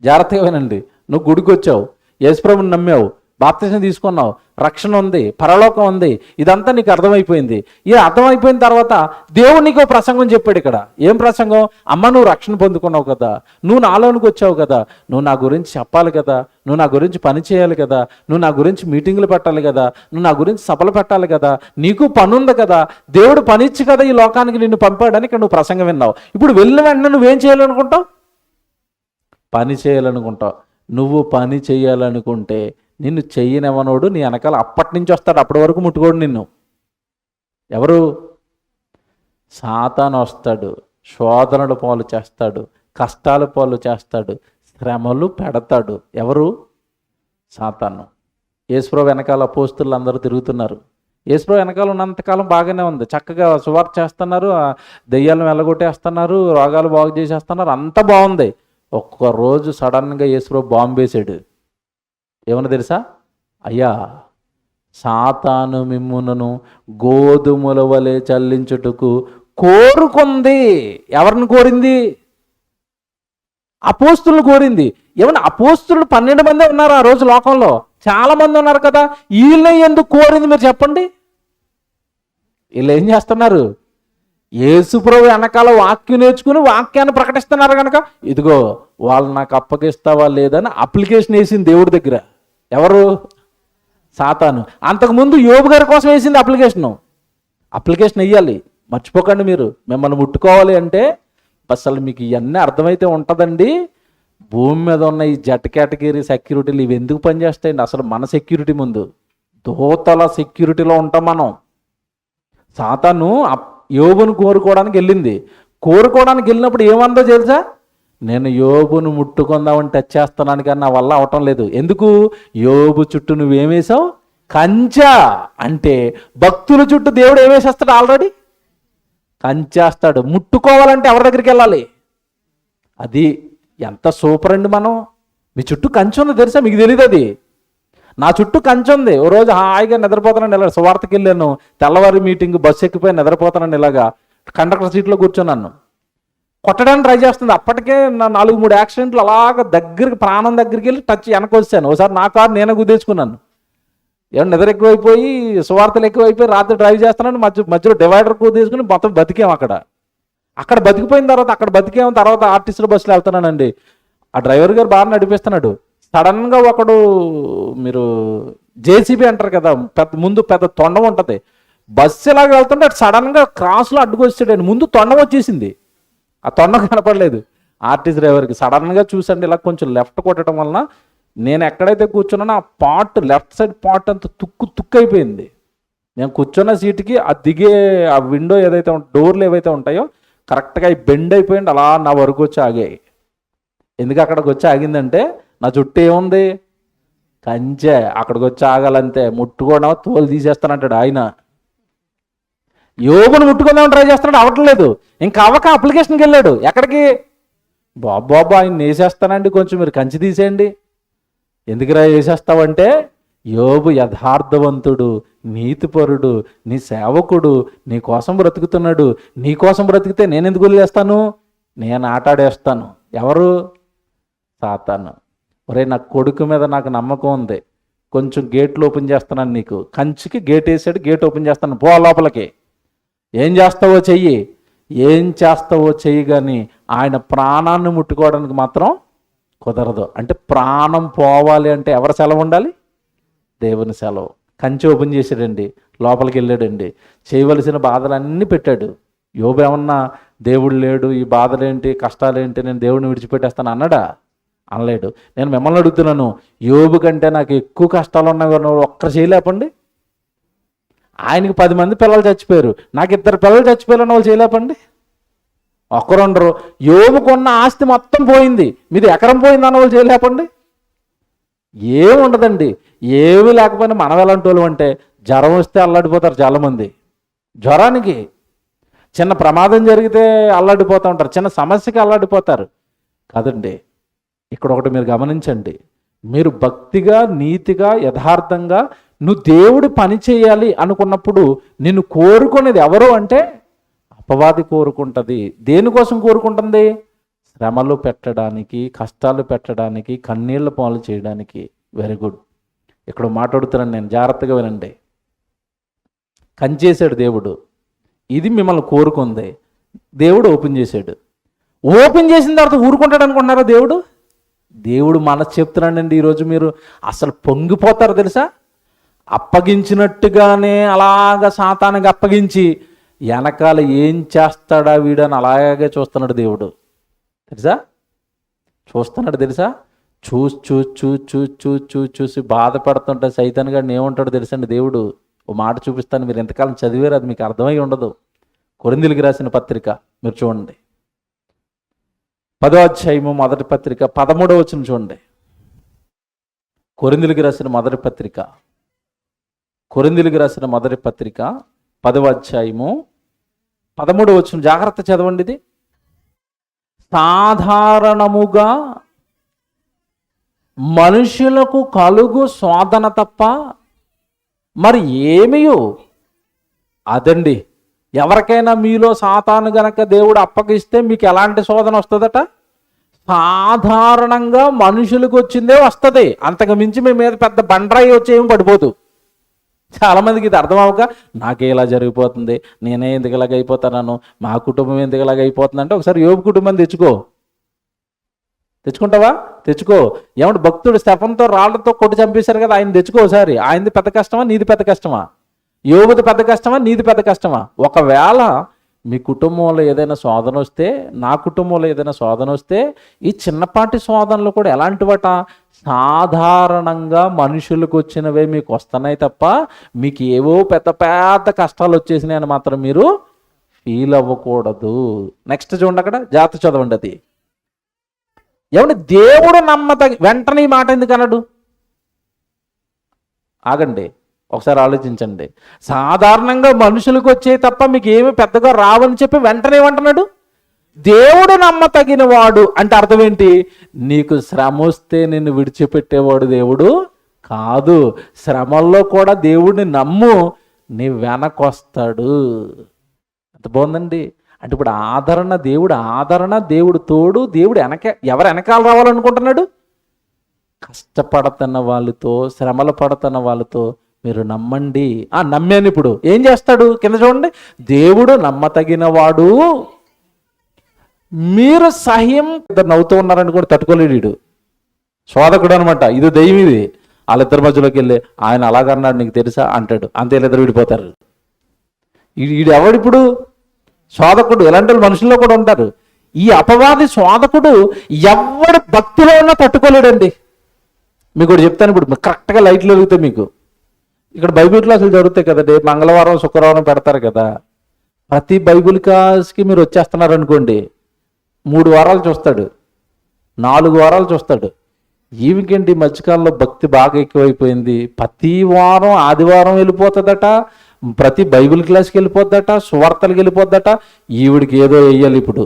జాగ్రత్తగా వినండి. నువ్వు గుడికి వచ్చావు, యేసుప్రభుని నమ్మావు, బాప్తిసం తీసుకున్నావు, రక్షణ ఉంది, పరలోకం ఉంది, ఇదంతా నీకు అర్థమైపోయింది. ఇది అర్థమైపోయిన తర్వాత దేవుడు నీకు ప్రసంగం చెప్పాడు. ఇక్కడ ఏం ప్రసంగం? అమ్మ, నువ్వు రక్షణ పొందుకున్నావు కదా, నువ్వు నాలోనికి వచ్చావు కదా, నువ్వు నా గురించి చెప్పాలి కదా, నువ్వు నా గురించి పని చేయాలి కదా, నువ్వు నా గురించి మీటింగులు పెట్టాలి కదా, నువ్వు నా గురించి సభలు పెట్టాలి కదా, నీకు పని ఉంది కదా, దేవుడు పనిచ్చి కదా ఈ లోకానికి నిన్ను పంపాడని ఇక్కడ నువ్వు ప్రసంగం విన్నావు. ఇప్పుడు వెళ్ళిన వెంటనే నువ్వేం చేయాలనుకుంటావు? పని చేయాలనుకుంటావు. నువ్వు పని చేయాలనుకుంటే నిన్ను చెయ్యనివ్వనోడు నీ వెనకాల అప్పటి నుంచి వస్తాడు. అప్పటి వరకు ముట్టుకోడు నిన్ను. ఎవరు? సాతాను వస్తాడు, శోధనలు పాలు చేస్తాడు, కష్టాల పాలు చేస్తాడు, శ్రమలు పెడతాడు. ఎవరు? సాతాను. యేసుప్రభు వెనకాల అపోస్తులు అందరూ తిరుగుతున్నారు. యేసుప్రభు వెనకాల ఉన్నంతకాలం బాగానే ఉంది, చక్కగా సువార్త చేస్తున్నారు, దెయ్యాలను వెళ్ళగొట్టేస్తున్నారు, రోగాలు బాగు చేసేస్తున్నారు, అంత బాగుంది. ఒక్కరోజు సడన్గా యేసుప్రభు బాంబు వేసాడు. ఏమన్నా తెలుసా? అయ్యా, సాతాను మిమ్మునను గోధుమల వలె చల్లించుటకు కోరుకుంది. ఎవరిని కోరింది? అపోస్తులను కోరింది. ఏమన్నా అపోస్తులు 12 మందే ఉన్నారు ఆ రోజు లోకంలో, చాలా మంది ఉన్నారు కదా. వీళ్ళని ఎందుకు కోరింది మీరు చెప్పండి? వీళ్ళు ఏం చేస్తున్నారు? యేసుప్రభు వెనకాల వాక్యం నేర్చుకుని వాక్యాన్ని ప్రకటిస్తున్నారు కనుక ఇదిగో వాళ్ళు నాకు అప్పగిస్తావా లేదని అప్లికేషన్ వేసింది దేవుడి దగ్గర. ఎవరు? సాతాను. అంతకుముందు యోబు గారి కోసం వేసింది అప్లికేషన్ వేయాలి. మర్చిపోకండి మీరు. మిమ్మల్ని ముట్టుకోవాలి అంటే అసలు మీకు ఇవన్నీ అర్థమైతే ఉంటుందండి. భూమి మీద ఉన్న ఈ జట్ కేటగిరీ సెక్యూరిటీలు ఇవి ఎందుకు పనిచేస్తాయండి? అసలు మన సెక్యూరిటీ ముందు దోతల సెక్యూరిటీలో ఉంటాం మనం. సాతాను యోబును కోరుకోవడానికి వెళ్ళినప్పుడు ఏమందో తెలుసా? నేను యోబును ముట్టుకుందామని టచ్ చేస్తున్నాను కానీ నా వల్ల అవటం లేదు. ఎందుకు? యోబు చుట్టూ నువ్వేమేసావు? కంచె అంటే భక్తుల చుట్టూ దేవుడు ఏమేసేస్తాడు? ఆల్రెడీ కంచేస్తాడు. ముట్టుకోవాలంటే ఎవరి దగ్గరికి వెళ్ళాలి? అది ఎంత సూపర్ అండి. మనం మీ చుట్టూ కంచె ఉంది తెలుసా? మీకు తెలియదు. అది నా చుట్టూ కంచె ఉంది. ఓ రోజు హాయిగా నిద్రపోతానని ఇలా సువార్తకి వెళ్ళాను. తెల్లవారి మీటింగ్ బస్సు ఎక్కిపోయి నిద్రపోతానని ఇలాగా కండక్టర్ సీట్లో కూర్చున్నాను. కొట్టడానికి ట్రై చేస్తుంది. అప్పటికే నా 4-3 యాక్సిడెంట్లు అలాగ దగ్గరికి, ప్రాణం దగ్గరికి వెళ్ళి టచ్ వెనక వచ్చాను. ఒకసారి నా కారు నేనే గుద్దేసుకున్నాను. ఏమన్నా నిద్ర ఎక్కువైపోయి, సువార్తలు ఎక్కువైపోయి, రాత్రి డ్రైవ్ చేస్తున్నాను, మధ్యలో డివైడర్ కుదేసుకుని మొత్తం బతికాం. అక్కడ బతికిపోయిన తర్వాత, అక్కడ బతికేమ తర్వాత ఆర్టీసీ బస్సులో వెళ్తున్నానండి. ఆ డ్రైవర్ గారు బాగా నడిపిస్తున్నాడు. సడన్గా ఒకడు, మీరు జేసీబీ అంటారు కదా, ముందు పెద్ద తొండం ఉంటుంది, బస్సు ఇలాగ వెళ్తుంటే అటు సడన్గా క్రాస్లో అడ్డుకొచ్చాడండి. ముందు తొండం వచ్చేసింది, ఆ తొండం కనపడలేదు ఆర్టీసీ డ్రైవర్కి. సడన్గా చూసండి ఇలా కొంచెం లెఫ్ట్ కొట్టడం వలన నేను ఎక్కడైతే కూర్చున్నానో ఆ పార్ట్, లెఫ్ట్ సైడ్ పార్ట్ అంతా తుక్కు అయిపోయింది. నేను కూర్చున్న సీటుకి ఆ దిగే ఆ విండో ఏదైతే డోర్లు ఏవైతే ఉంటాయో కరెక్ట్గా అవి బెండ్ అయిపోయింది. అలా నా వరకు వచ్చి ఆగాయి. ఎందుకు అక్కడికి వచ్చి ఆగిందంటే నా చుట్టూ ఏముంది? కంచె. అక్కడికి వచ్చి ఆగాలంతే. ముట్టుకోవడం తోలు తీసేస్తానంటాడు ఆయన. యోగును ముట్టుకుందామని ట్రై చేస్తున్నాడు, అవ్వట్లేదు. ఇంకా అవ్వక అప్లికేషన్కి వెళ్ళాడు. ఎక్కడికి? బాబా ఆయన వేసేస్తానండి, కొంచెం మీరు కంచె తీసేయండి. ఎందుకురా వేసేస్తావంటే, యోబు యథార్థవంతుడు, నీతిపరుడు, నీ సేవకుడు, నీ కోసం బ్రతుకుతున్నాడు. నీ కోసం బ్రతికితే నేను ఎందుకు వదిలేస్తాను? నేను ఆటాడేస్తాను. ఎవరు? సాతాను. ఒరే, నా కొడుకు మీద నాకు నమ్మకం ఉంది, కొంచెం గేట్లు ఓపెన్ చేస్తున్నాను నీకు. కంచికి గేట్ వేసాడు, గేట్ ఓపెన్ చేస్తాను, పో లోపలికి. ఏం చేస్తావో చెయ్యి, ఏం చేస్తావో చెయ్యి, కానీ ఆయన ప్రాణాన్ని ముట్టుకోవడానికి మాత్రం కుదరదు. అంటే ప్రాణం పోవాలి అంటే ఎవరి సెలవు ఉండాలి? దేవుని సెలవు. కంచె ఓపెన్ చేశాడండి, లోపలికి వెళ్ళాడండి. చేయవలసిన బాధలన్నీ పెట్టాడు. యోబు ఏమన్నా దేవుడు లేడు, ఈ బాధలేంటి, కష్టాలేంటి, నేను దేవుడిని విడిచిపెట్టేస్తాను అన్నాడా? అనలేడు. నేను మిమ్మల్ని అడుగుతున్నాను, యోబు కంటే నాకు ఎక్కువ కష్టాలు ఉన్నాయి, ఒక్కరు చేయలేపండి. ఆయనకి 10 మంది పిల్లలు చచ్చిపోయారు, నాకు 2 పిల్లలు చచ్చిపోయారని వాళ్ళు చేయలేపండి. ఒక్కరుండరు. యోబుకున్న ఆస్తి మొత్తం పోయింది, మీది ఎకరం పోయింది అన్న వాళ్ళు చేయలేపండి. ఏముండదండి. ఏమి లేకపోయినా మనం ఎలాంటి వాళ్ళు అంటే, జ్వరం వస్తే అల్లాడిపోతారు చాలామంది. జ్వరానికి, చిన్న ప్రమాదం జరిగితే అల్లాడిపోతూ ఉంటారు, చిన్న సమస్యకి అల్లాడిపోతారు కాదండి. ఇక్కడ ఒకటి మీరు గమనించండి. మీరు భక్తిగా, నీతిగా, యథార్థంగా నువ్వు దేవుడి పని చేయాలి అనుకున్నప్పుడు నిన్ను కోరుకునేది ఎవరు అంటే అపవాది కోరుకుంటుంది. దేనికోసం కోరుకుంటుంది? శ్రమలు పెట్టడానికి, కష్టాలు పెట్టడానికి, కన్నీళ్ల పాలు చేయడానికి. Very good. ఇక్కడ మాట్లాడుతున్నాను నేను, జాగ్రత్తగా వినండి. కంచేశాడు దేవుడు, ఇది మిమ్మల్ని కోరుకుంది. దేవుడు ఓపెన్ చేశాడు. ఓపెన్ చేసిన తర్వాత ఊరుకుంటాడు అనుకుంటున్నారా దేవుడు? దేవుడు మనసు చెప్తున్నాడండి. ఈరోజు మీరు అసలు పొంగిపోతారు తెలుసా? అప్పగించినట్టుగానే అలాగా సాతానికి అప్పగించి వెనకాల ఏం చేస్తాడా వీడని అలాగే చూస్తున్నాడు దేవుడు. తెలుసా? చూస్తున్నాడు తెలుసా? చూసి బాధపడుతుంటే సైతాన్ గారిని ఏమంటాడు తెలుసండి దేవుడు? ఓ మాట చూపిస్తాను, మీరు ఎంతకాలం చదివారు, అది మీకు అర్థమై ఉండదు. కొరింథీయులకు రాసిన పత్రిక మీరు చూడండి, 10వ అధ్యాయము మొదటి పత్రిక 13వ వచనం చూడండి. కొరింథీయులకు రాసిన మొదటి పత్రిక 10వ అధ్యాయము 13వ వచనం జాగ్రత్త చదవండి. ఇది సాధారణముగా మనుషులకు కలుగు శోధన తప్ప మరి ఏమియో అదండి. ఎవరికైనా మీలో సాతాను గనక దేవుడు అప్పగిస్తే మీకు ఎలాంటి శోధన వస్తుందట? సాధారణంగా మనుషులకు వచ్చిందే వస్తుంది, అంతకు మించి మీ మీద పెద్ద బండరాయి వచ్చేమీ పడిపోదు. చాలామందికి ఇది అర్థం అవ్వక నాకే ఇలా జరిగిపోతుంది, నేనే ఎందుకు ఇలాగ అయిపోతున్నాను, మా కుటుంబం ఎందుకు ఇలాగ అయిపోతుంది అంటే ఒకసారి యోబు కుటుంబం తెచ్చుకుంటావా? తెచ్చుకో. ఏమంటే భక్తుడు స్టెఫన్తో రాళ్లతో కొట్టి చంపేశారు కదా, ఆయన తెచ్చుకో ఒకసారి. ఆయనది పెద్ద కష్టమా, నీది పెద్ద కష్టమా? యోబుది పెద్ద కష్టమా, నీది పెద్ద కష్టమా? ఒకవేళ మీ కుటుంబంలో ఏదైనా శోధన వస్తే, నా కుటుంబంలో ఏదైనా శోధన వస్తే, ఈ చిన్నపాటి శోధనలు కూడా ఎలాంటివట? సాధారణంగా మనుషులకు వచ్చినవే మీకు వస్తున్నాయి తప్ప మీకు ఏవో పెద్ద పెద్ద కష్టాలు వచ్చేసినాయి అని మాత్రం మీరు ఫీల్ అవ్వకూడదు. నెక్స్ట్ చూడండి, అక్కడ జాగ్రత్త చదవండి. అది ఏమంటే దేవుడు వెంటనే ఈ మాట ఎందుకు అన్నాడు? ఆగండి. ఒకసారి ఆలోచించండి. సాధారణంగా మనుషులకు వచ్చే తప్ప మీకు ఏమి పెద్దగా రావని చెప్పి వెంటనే ఏమంటున్నాడు? దేవుడు నమ్మతగిన వాడు అంటే అర్థం ఏంటి? నీకు శ్రమ వస్తే నిన్ను విడిచిపెట్టేవాడు దేవుడు కాదు. శ్రమల్లో కూడా దేవుడిని నమ్ము, నీ వెనకొస్తాడు. ఎంత బాగుందండి. అంటే ఇప్పుడు ఆదరణ దేవుడు తోడు. దేవుడు ఎవరు వెనకాల రావాలనుకుంటున్నాడు? కష్టపడుతున్న వాళ్ళతో, శ్రమలు పడుతున్న వాళ్ళతో మీరు నమ్మండి. నమ్మాను. ఇప్పుడు ఏం చేస్తాడు? కింద చూడండి, దేవుడు నమ్మతగిన వాడు, మీరు సహ్యం. ఇద్దరు నవ్వుతూ ఉన్నారని కూడా తట్టుకోలేడు వీడు. శోధకుడు అనమాట. ఇది దెయ్యం. ఇది వాళ్ళిద్దరి మధ్యలోకి వెళ్ళి ఆయన అలాగన్నాడు నీకు తెలుసా అంటాడు. అంతే ఇద్దరు విడిపోతారు. వీడు ఎవడిప్పుడు? శోధకుడు. ఎలాంటి మనుషుల్లో కూడా ఉంటారు. ఈ అపవాది శోధకుడు ఎవడు భక్తిలో ఉన్నా తట్టుకోలేడండి. మీకు కూడా చెప్తాను. ఇప్పుడు కరెక్ట్గా లైట్లు వెలుగుతాయి మీకు. ఇక్కడ బైబిల్ క్లాసులు జరుగుతాయి కదండి. మంగళవారం శుక్రవారం పెడతారు కదా. ప్రతి బైబిల్ క్లాస్కి మీరు వచ్చేస్తున్నారు అనుకోండి, 3 వారాలు చూస్తాడు, 4 వారాలు చూస్తాడు. ఈవికేంటి మధ్యకాలంలో భక్తి బాగా ఎక్కువైపోయింది. ప్రతి వారం ఆదివారం వెళ్ళిపోతుందట, ప్రతి బైబిల్ క్లాస్కి వెళ్ళిపోద్దట, సువార్తలకు వెళ్ళిపోద్దట. ఈవిడికి ఏదో వేయాలి ఇప్పుడు.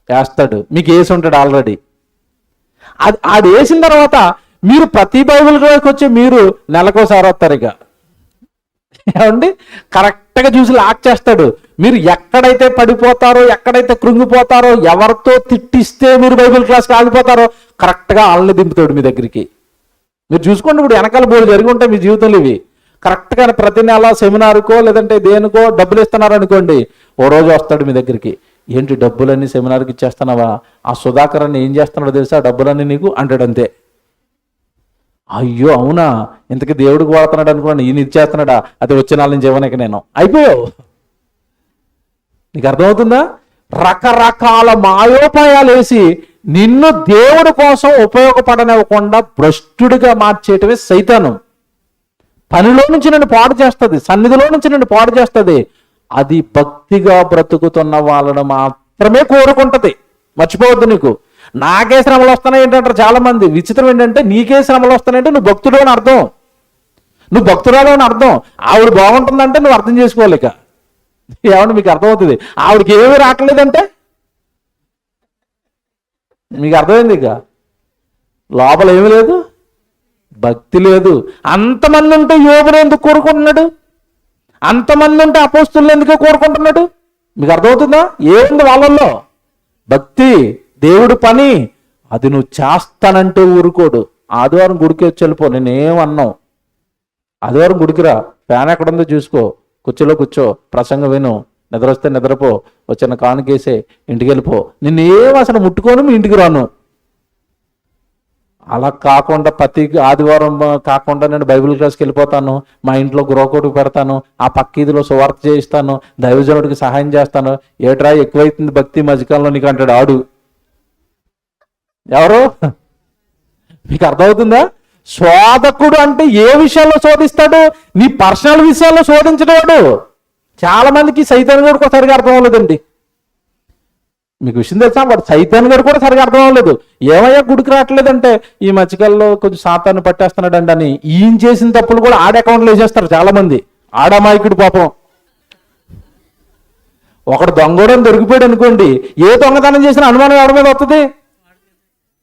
వేస్తాడు. మీకు వేసి ఉంటాడు ఆల్రెడీ. ఆడు వేసిన తర్వాత మీరు ప్రతి బైబిల్ క్లాస్కి వచ్చి మీరు నెలకోసారి వస్తారు. ఇక ఏమండి, కరెక్ట్గా చూసి లాక్ చేస్తాడు. మీరు ఎక్కడైతే పడిపోతారో, ఎక్కడైతే కృంగిపోతారో, ఎవరితో తిట్టిస్తే మీరు బైబిల్ క్లాస్కి ఆగిపోతారో కరెక్ట్గా వాళ్ళని దింపుతాడు మీ దగ్గరికి. మీరు చూసుకోండి. ఇప్పుడు వెనకాల బోర్డు జరిగి ఉంటాయి మీ జీవితంలో ఇవి. కరెక్ట్గా ప్రతి నెల సెమినార్కో లేదంటే దేనికో డబ్బులు ఇస్తున్నారు అనుకోండి, ఓ రోజు వస్తాడు మీ దగ్గరికి. ఏంటి డబ్బులన్నీ సెమినార్కి ఇచ్చేస్తున్నావా? ఆ సుధాకర్ అని ఏం చేస్తున్నాడో తెలుసా డబ్బులన్నీ నీకు అంటాడు. అంతే. అయ్యో అవునా, ఇంతకీ దేవుడికి వాడుతున్నాడు అనుకున్నాను, ఈయన ఇచ్చేస్తున్నాడా? అది వచ్చే నాళ్ళ నుంచి ఇవ్వనిక నేను. అయిపోయావు. నీకు అర్థమవుతుందా? రకరకాల మాయోపాయాలు వేసి నిన్ను దేవుడి కోసం ఉపయోగపడనివ్వకుండా భ్రష్టుడిగా మార్చేయటమే సైతాను. పనిలో నుంచి నన్ను పాడు చేస్తుంది, సన్నిధిలో నుంచి నన్ను పాడు చేస్తుంది. అది భక్తిగా బ్రతుకుతున్న వాళ్ళను మాత్రమే కోరుకుంటది. మర్చిపోవద్దు. నీకు నాకే శ్రమలు వస్తున్నాయి ఏంటంటారు చాలా మంది. విచిత్రం ఏంటంటే నీకే శ్రమలు వస్తున్నాయంటే నువ్వు భక్తుడు అని అర్థం, నువ్వు భక్తురాలు అని అర్థం. ఆవిడ బాగుంటుందంటే నువ్వు అర్థం చేసుకోవాలి. ఇక ఏమన్నా మీకు అర్థమవుతుంది. ఆవిడకి ఏమీ రావట్లేదంటే మీకు అర్థమైంది. ఇక లోపల ఏమీ లేదు, భక్తి లేదు. అంతమంది ఉంటే యోబుని ఎందుకు కోరుకుంటున్నాడు? అంతమంది ఉంటే అపోస్తులను ఎందుకు కోరుకుంటున్నాడు? మీకు అర్థమవుతుందా? ఏముంది వాళ్ళల్లో? భక్తి, దేవుడు పని. అది నువ్వు చేస్తానంటే ఊరుకోడు. ఆదివారం గుడికి వచ్చి వెళ్ళిపో, నేనేమన్నావు. ఆదివారం గుడికిరా, ఫ్యాన్ ఎక్కడుందో చూసుకో, కుర్చీలో కూర్చో, ప్రసంగం విను, నిద్ర వస్తే నిద్రపో, వచ్చిన కానుకేసే, ఇంటికి వెళ్ళిపో. నిన్నేం అసలు ముట్టుకోను, మీ ఇంటికి రాను. అలా కాకుండా ప్రతి ఆదివారం కాకుండా నేను బైబిల్ క్లాస్కి వెళ్ళిపోతాను, మా ఇంట్లో గృహకోటుకు పెడతాను, ఆ పక్క ఇదిలో సువార్త చేయిస్తాను, దైవజనుడికి సహాయం చేస్తాను. ఏట్రా ఎక్కువైతుంది భక్తి మధ్యకాలంలో నీకు అంటాడు ఆడు. ఎవరు? మీకు అర్థమవుతుందా? శోధకుడు అంటే ఏ విషయాల్లో శోధిస్తాడు? నీ పర్సనల్ విషయాల్లో శోధించడాడు. చాలా మందికి సైతాన్ గడు కూడా సరిగా అర్థం అవ్వలేదండి. మీకు విషయం తెలుసా? వాడు సైతాన్ గడు కూడా సరిగా అర్థం అవ్వలేదు. ఏమయ్యా గుడికి రావట్లేదంటే ఈ మధ్యకాలంలో కొంచెం సాతాన్ని పట్టేస్తున్నాడండి అని. ఈయన చేసిన తప్పులు కూడా ఆడ అకౌంట్లో వేసేస్తారు చాలా మంది. ఆడమాయకుడు పాపం. ఒకడు దొంగోడని దొరికిపోయాడు అనుకోండి, ఏ దొంగతనం చేసిన అనుమానం ఎవరి మీద వస్తుంది?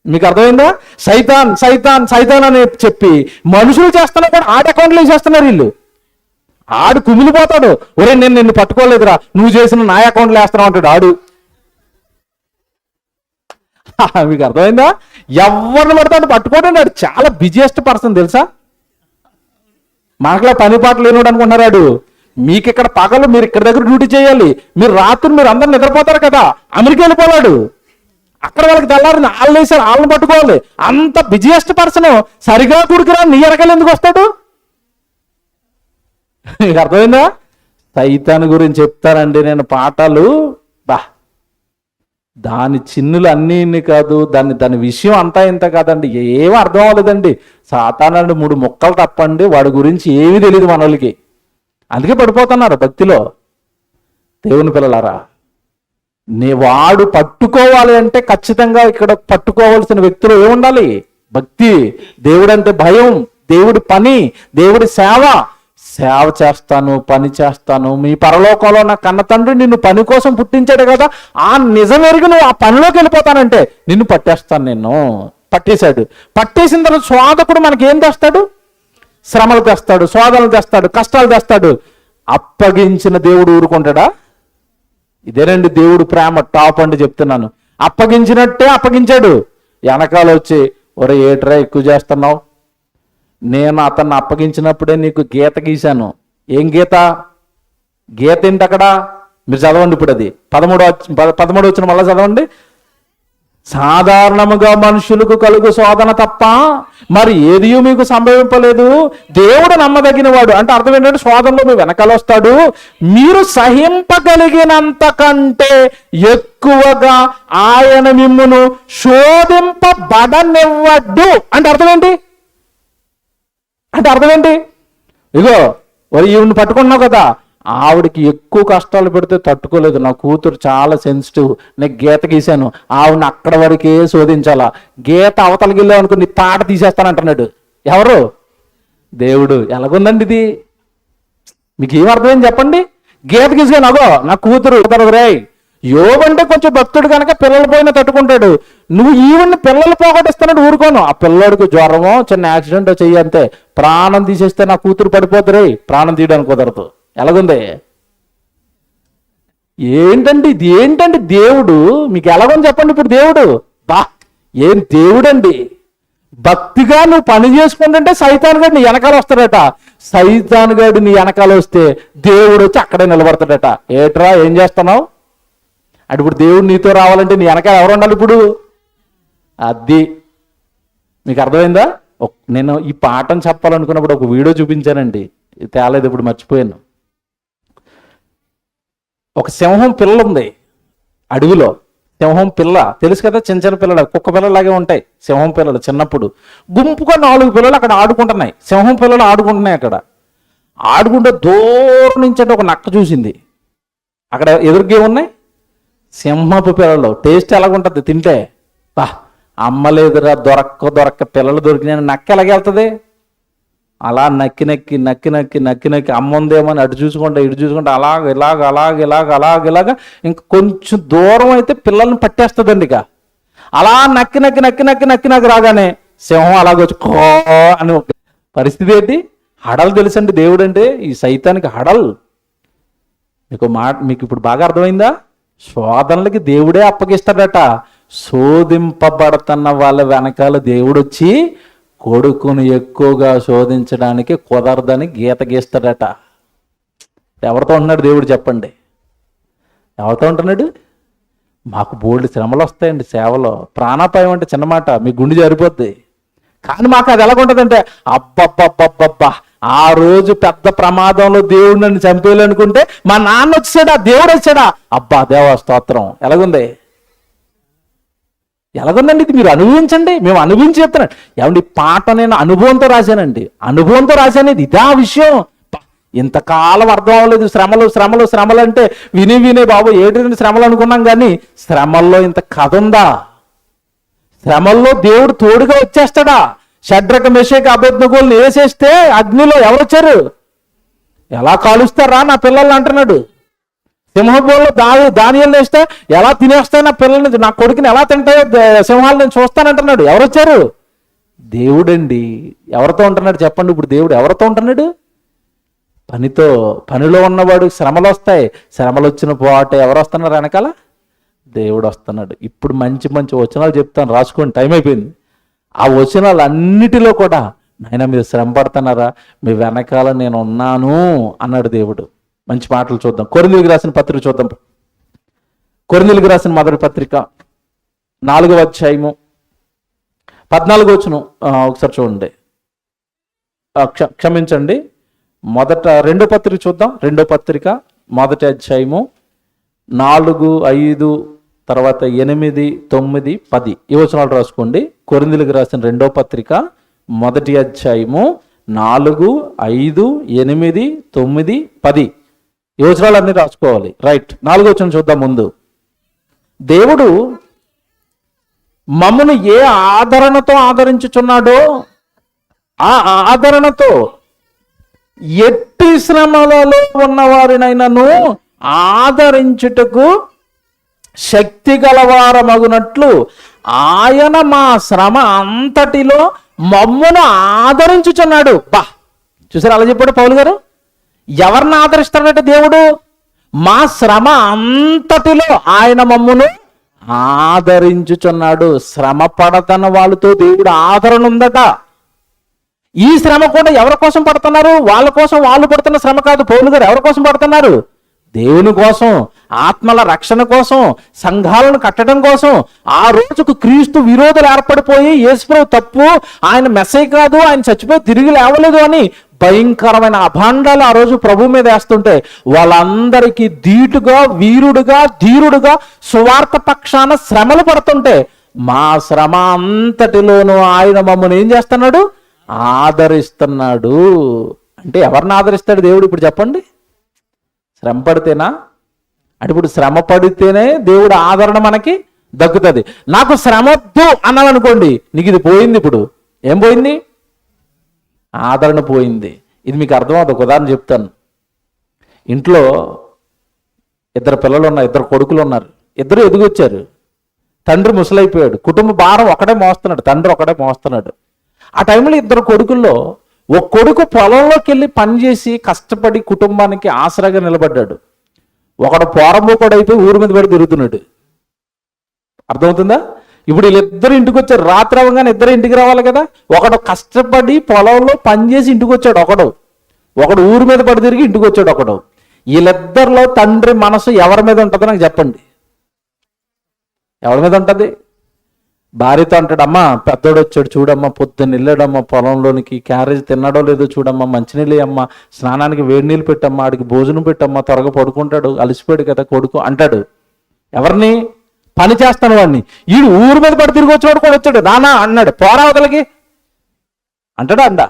మీకు అర్థమైందా? సైతాన్ సైతాన్ సైతాన్ అని చెప్పి మనుషులు చేస్తున్నా కూడా ఆడ అకౌంట్లో వేసేస్తున్నారు వీళ్ళు. ఆడు కుమిలిపోతాడు. ఒరే నేను నిన్ను పట్టుకోలేదురా, నువ్వు చేసిన నా అకౌంట్లో వేస్తున్నావు అంటాడు ఆడు. మీకు అర్థమైందా? ఎవరిని పడతాడు పట్టుకోవడం. ఆడు చాలా బిజియెస్ట్ పర్సన్ తెలుసా. మనకులా పని పాటలు లేనివాడు అనుకుంటున్నాడు. మీకు ఇక్కడ పగలు మీరు ఇక్కడ దగ్గర డ్యూటీ చేయాలి, మీరు రాత్రి మీరు అందరు నిద్రపోతారు కదా. అమెరికా వెళ్ళిపోవాడు. అక్కడ వాళ్ళకి తెల్లారి వాళ్ళు వేసారు, వాళ్ళని పట్టుకోవాలి. అంత బిజియెస్ట్ పర్సన్ సరిగా కుడికిరా నీ ఎరకలు ఎందుకు వస్తాడు? మీకు అర్థమైందా? సైతాన్ గురించి చెప్తానండి నేను పాఠాలు. దాని చిన్నులు అన్నీ ఇన్ని కాదు, దాని విషయం అంతా ఇంత కాదండి. ఏమీ అర్థం అవ్వలేదండి. సాతానండి 3 ముక్కలు తప్పండి, వాడి గురించి ఏమీ తెలియదు మన వాళ్ళకి. అందుకే పడిపోతున్నారు భక్తిలో. దేవుని పిల్లలారా, వాడు పట్టుకోవాలి అంటే ఖచ్చితంగా ఇక్కడ పట్టుకోవాల్సిన వ్యక్తులు ఏముండాలి? భక్తి. దేవుడు అంటే భయం, దేవుడి పని, దేవుడి సేవ చేస్తాను, పని చేస్తాను. మీ పరలోకంలో నా కన్న తండ్రి నిన్ను పని కోసం పుట్టించాడు కదా, ఆ నిజం ఎరిగి నువ్వు ఆ పనిలోకి వెళ్ళిపోతానంటే నిన్ను పట్టేస్తాను. నిన్ను పట్టేశాడు. పట్టేసిన తర్వాత శోధకుడు మనకి ఏం తెస్తాడు? శ్రమలు తెస్తాడు, శోధనలు తెస్తాడు, కష్టాలు తెస్తాడు. అప్పగించిన దేవుడు ఊరుకుంటాడా? ఇదేనండి దేవుడు ప్రేమ టాప్ అంటే చెప్తున్నాను. అప్పగించినట్టే అప్పగించాడు. వెనకాల వచ్చి ఒరే ఏట్రా ఎక్కువ చేస్తున్నావు, నేను అతన్ని అప్పగించినప్పుడే నీకు గీత గీశాను. ఏం గీత? గీత ఏంటి అక్కడ? మీరు చదవండి ఇప్పుడు అది 13 వచ్చిన మళ్ళీ చదవండి. సాధారణముగా మనుషులకు కలుగు శోధన తప్ప మరి ఏది మీకు సంభవింపలేదు. దేవుడు నమ్మదగిన వాడు అంటే అర్థం ఏంటంటే శోధనలో మీ వెనకాల వస్తాడు. మీరు సహింపగలిగినంత కంటే ఎక్కువగా ఆయన మిమ్మును శోధింపబడనివ్వడు అంటే అర్థం ఏంటి? ఇగో ఈవిని పట్టుకున్నావు కదా, ఆవిడకి ఎక్కువ కష్టాలు పెడితే తట్టుకోలేదు. నా కూతురు చాలా సెన్సిటివ్, నేను గీత గీశాను, ఆవిడని అక్కడ వరకే శోధించాలా. గీత అవతలకి వెళ్ళావు అనుకో నీ తాట తీసేస్తానంటున్నాడు. ఎవరు? దేవుడు. ఎలాగుందండి ఇది? మీకు ఏం అర్థమైంది చెప్పండి? గీత గీసాను, అగో నా కూతురు రే. యోబు అంటే కొంచెం భక్తుడు కనుక పిల్లలు పోయినా తట్టుకుంటాడు. నువ్వు ఈవెన్ పిల్లలు పోగొట్టిస్తున్నాడు, ఊరుకోను. ఆ పిల్లడికి జ్వరమో చిన్న యాక్సిడెంట్ చెయ్యి అంతే, ప్రాణం తీసేస్తే నా కూతురు పడిపోతురే, ప్రాణం తీయడానికి కుదరదు. ఎలాగుంది? ఏంటండి దేవుడు? మీకు ఎలాగని చెప్పండి ఇప్పుడు దేవుడు. ఏం దేవుడండి? భక్తిగా నువ్వు పని చేసుకుంటుంటే సైతాన్ గారు నీ వెనకాల వస్తాడట. సైతాన్ గారు నీ వెనకాల వస్తే దేవుడు వచ్చి అక్కడే నిలబడతాడట. ఏట్రా ఏం చేస్తున్నావు అంటే ఇప్పుడు దేవుడు నీతో రావాలంటే నీ వెనకాల ఎవరు ఉండాలి ఇప్పుడు? అది మీకు అర్థమైందా? నేను ఈ పాఠం చెప్పాలనుకున్నప్పుడు ఒక వీడియో చూపించానండి, తేలేదు ఇప్పుడు మర్చిపోయాను. ఒక సింహం పిల్ల ఉంది అడవిలో. సింహం పిల్ల తెలుసు కదా, చిన్న చిన్న పిల్లలు, కుక్క పిల్లలాగే ఉంటాయి సింహం పిల్లలు. చిన్నప్పుడు గుంపుగా 4 పిల్లలు అక్కడ ఆడుకుంటున్నాయి. సింహం పిల్లలు ఆడుకుంటున్నాయి. అక్కడ ఆడుకుంటే దూరం నుంచి అంటే ఒక నక్క చూసింది. అక్కడ ఎదురుగా ఉన్నాయి సింహపు పిల్లలు. టేస్ట్ ఎలాగుంటుంది తింటే? అమ్మలేదురా, దొరక్క పిల్లలు దొరికినాయని నక్క ఎలాగెళ్తుంది? అలా నక్కి అమ్మ ఉందేమో అని అటు చూసుకుంటా ఇటు చూసుకుంటా ఇలాగ ఇంక కొంచెం దూరం అయితే పిల్లల్ని పట్టేస్తుందండి. ఇక అలా నక్కి రాగానే సింహం అలాగొచ్చి కో అని పరిస్థితి ఏంటి? హడలు తెలుసండి దేవుడు అంటే. ఈ సైతానికి హడల్. మీకు ఇప్పుడు బాగా అర్థమైందా? శోధనలకి దేవుడే అప్పగిస్తాడట. శోధింపబడుతున్న వాళ్ళ వెనకాల దేవుడు వచ్చి కొడుకును ఎక్కువగా శోధించడానికి కుదరదని గీత గీస్తాడట. ఎవరితో ఉంటున్నాడు దేవుడు చెప్పండి? ఎవరితో ఉంటున్నాడు? మాకు బోల్డ్ శ్రమలు వస్తాయండి సేవలో. ప్రాణాపాయం అంటే చిన్నమాట, మీ గుండె జారిపోద్ది. కానీ మాకు అది ఎలాగుంటుందంటే అబ్బబ్బబ్బబ్బబ్బా, ఆ రోజు పెద్ద ప్రమాదంలో దేవుడు నన్ను చంపేయాలనుకుంటే మా నాన్న వచ్చాడా, దేవుడు వచ్చాడా, అబ్బా దేవా స్తోత్రం. ఎలాగుందండి ఇది? మీరు అనుభవించండి, మేము అనుభవించి చెప్తున్నాను. ఏమండి పాట నేను అనుభవంతో రాశానండి, అనుభవంతో రాశాను. ఇదా విషయం. ఇంతకాలం అర్థం అవ్వలేదు. శ్రమలు అంటే విని బాబు ఏంటి శ్రమలు అనుకున్నాం, కానీ శ్రమల్లో ఇంత కథ ఉందా? శ్రమల్లో దేవుడు తోడుగా వచ్చేస్తాడా? షడ్రక మెషేక అబేద్నెగోల్ని వేసేస్తే అగ్నిలో ఎవరు వచ్చారు? ఎలా కాలుస్తారా నా పిల్లల్ని అంటున్నాడు. సింహభూమిలో దానియాలు వేస్తే ఎలా తినేస్తాయి నా పిల్లల్ని, నా కొడుకుని ఎలా తింటాయో సింహాలు నేను చూస్తానంటున్నాడు. ఎవరు వచ్చారు? దేవుడండి. ఎవరితో ఉంటున్నాడు చెప్పండి ఇప్పుడు? దేవుడు ఎవరితో ఉంటున్నాడు? పనిలో ఉన్నవాడు. శ్రమలు వస్తాయి. శ్రమలు వచ్చిన పాట ఎవరు వస్తున్నారు వెనకాల? దేవుడు వస్తున్నాడు. ఇప్పుడు మంచి వచనాలు చెప్తాను, రాసుకోండి, టైం అయిపోయింది. ఆ వచనాలు అన్నిటిలో కూడా నాయన మీరు శ్రమ పడుతున్నారా, మీ వెనకాల నేను ఉన్నాను అన్నాడు దేవుడు. మంచి మాటలు చూద్దాం. కొరింథీయులకు రాసిన పత్రిక చూద్దాం. కొరింథీయులకు రాసిన మొదటి పత్రిక 4వ అధ్యాయము 14వ వచనం ఒకసారి చూడండి. క్షమించండి, రెండో పత్రిక చూద్దాం. రెండో పత్రిక మొదటి అధ్యాయము 4, 5 తర్వాత 8, 9, 10 ఈ వచనాలు రాసుకోండి. కొరింథీయులకు రాసిన రెండో పత్రిక మొదటి అధ్యాయము 4, 5, 8, 9, 10 ఈ వచనాలన్నీ రాసుకోవాలి. రైట్. 4వ వచనం చూద్దాం ముందు. దేవుడు మమ్మను ఏ ఆదరణతో ఆదరించుచున్నాడో ఆ ఆదరణతో ఎట్టి శ్రమలలో ఉన్నవారినైనాను ఆదరించుటకు శక్తి గలవారమగునట్లు ఆయన మా శ్రమ అంతటిలో మమ్మును ఆదరించుచున్నాడు. చూసారు అలా చెప్పాడు పౌలు గారు. ఎవరిని ఆదరిస్తాడంటే దేవుడు మా శ్రమ అంతటిలో ఆయన మమ్మును ఆదరించుచున్నాడు. శ్రమ పడతన్న వాళ్ళతో దేవుడు ఆదరణ ఉందట. ఈ శ్రమ కూడా ఎవరి కోసం పడుతున్నారు? వాళ్ళ కోసం వాళ్ళు పడుతున్న శ్రమ కాదు. పౌలు గారు ఎవరి కోసం పడుతున్నారు? దేవుని కోసం, ఆత్మల రక్షణ కోసం, సంఘాలను కట్టడం కోసం. ఆ రోజుకు క్రీస్తు విరోధులు ఏర్పడిపోయి యేసుప్రభు తప్పు, ఆయన మెస్సై కాదు, ఆయన చచ్చిపోయి తిరిగి లేవలేదు అని భయంకరమైన అభాండాలు ఆ రోజు ప్రభు మీద వేస్తుంటే వాళ్ళందరికీ ధీటుగా, వీరుడుగా, ధీరుడుగా సువార్త పక్షాన శ్రమలు పడుతుంటే మా శ్రమ అంతటిలోనూ ఆయన మమ్మల్ని ఏం చేస్తున్నాడు? ఆదరిస్తున్నాడు. అంటే ఎవరిని ఆదరిస్తాడు దేవుడు? ఇప్పుడు చెప్పండి. శ్రమ పడితేనా? అంటే ఇప్పుడు శ్రమ పడితేనే దేవుడు ఆదరణ మనకి దక్కుతుంది. నాకు శ్రమొద్దు అన్నావనుకోండి, నీకు ఇది పోయింది. ఇప్పుడు ఏం పోయింది? ఆదరణ పోయింది. ఇది మీకు అర్థమవుతుంది. ఒక ఉదాహరణ చెప్తాను. ఇంట్లో ఇద్దరు పిల్లలు ఉన్నారు, ఇద్దరు కొడుకులు ఉన్నారు. ఇద్దరు ఎదిగొచ్చారు. తండ్రి ముసలైపోయాడు. కుటుంబ భారం ఒకటే మోస్తున్నాడు, తండ్రి ఒకటే మోస్తున్నాడు. ఆ టైంలో ఇద్దరు కొడుకుల్లో ఒక కొడుకు పొలంలోకి వెళ్ళి పనిచేసి కష్టపడి కుటుంబానికి ఆసరాగా నిలబడ్డాడు. ఒకడు పోరంబోకోడు అయిపోయి ఊరి మీద పడి తిరుగుతున్నాడు. అర్థమవుతుందా? ఇప్పుడు వీళ్ళిద్దరు ఇంటికి వచ్చారు. రాత్రి అవ్వగానే ఇద్దరు ఇంటికి రావాలి కదా. ఒకడు కష్టపడి పొలంలో పనిచేసి ఇంటికి వచ్చాడు, ఒకడు ఊరి మీద పడి తిరిగి ఇంటికి వచ్చాడు ఒకడు. వీళ్ళిద్దరిలో తండ్రి మనసు ఎవరి మీద ఉంటుందో నాకు చెప్పండి. ఎవరి మీద ఉంటుంది? భార్యతో అంటాడు, అమ్మా పెద్దోడు వచ్చాడు చూడమ్మా, పొద్దున్న వెళ్ళాడమ్మా పొలంలోనికి, క్యారేజ్ తిన్నాడో లేదో చూడమ్మా, మంచినీళ్ళు అమ్మా, స్నానానికి వేడి నీళ్ళు పెట్టమ్మా, ఆడికి భోజనం పెట్టమ్మా, త్వరగా పడుకుంటాడు, అలసిపోయాడు కదా కొడుకు అంటాడు. ఎవరిని? పని చేస్తాను వాడిని. వీడు ఊరి మీద పడి తిరిగి వచ్చాడు కూడా వచ్చాడు, నానా అన్నాడు, పోరావతలకి అంటాడా?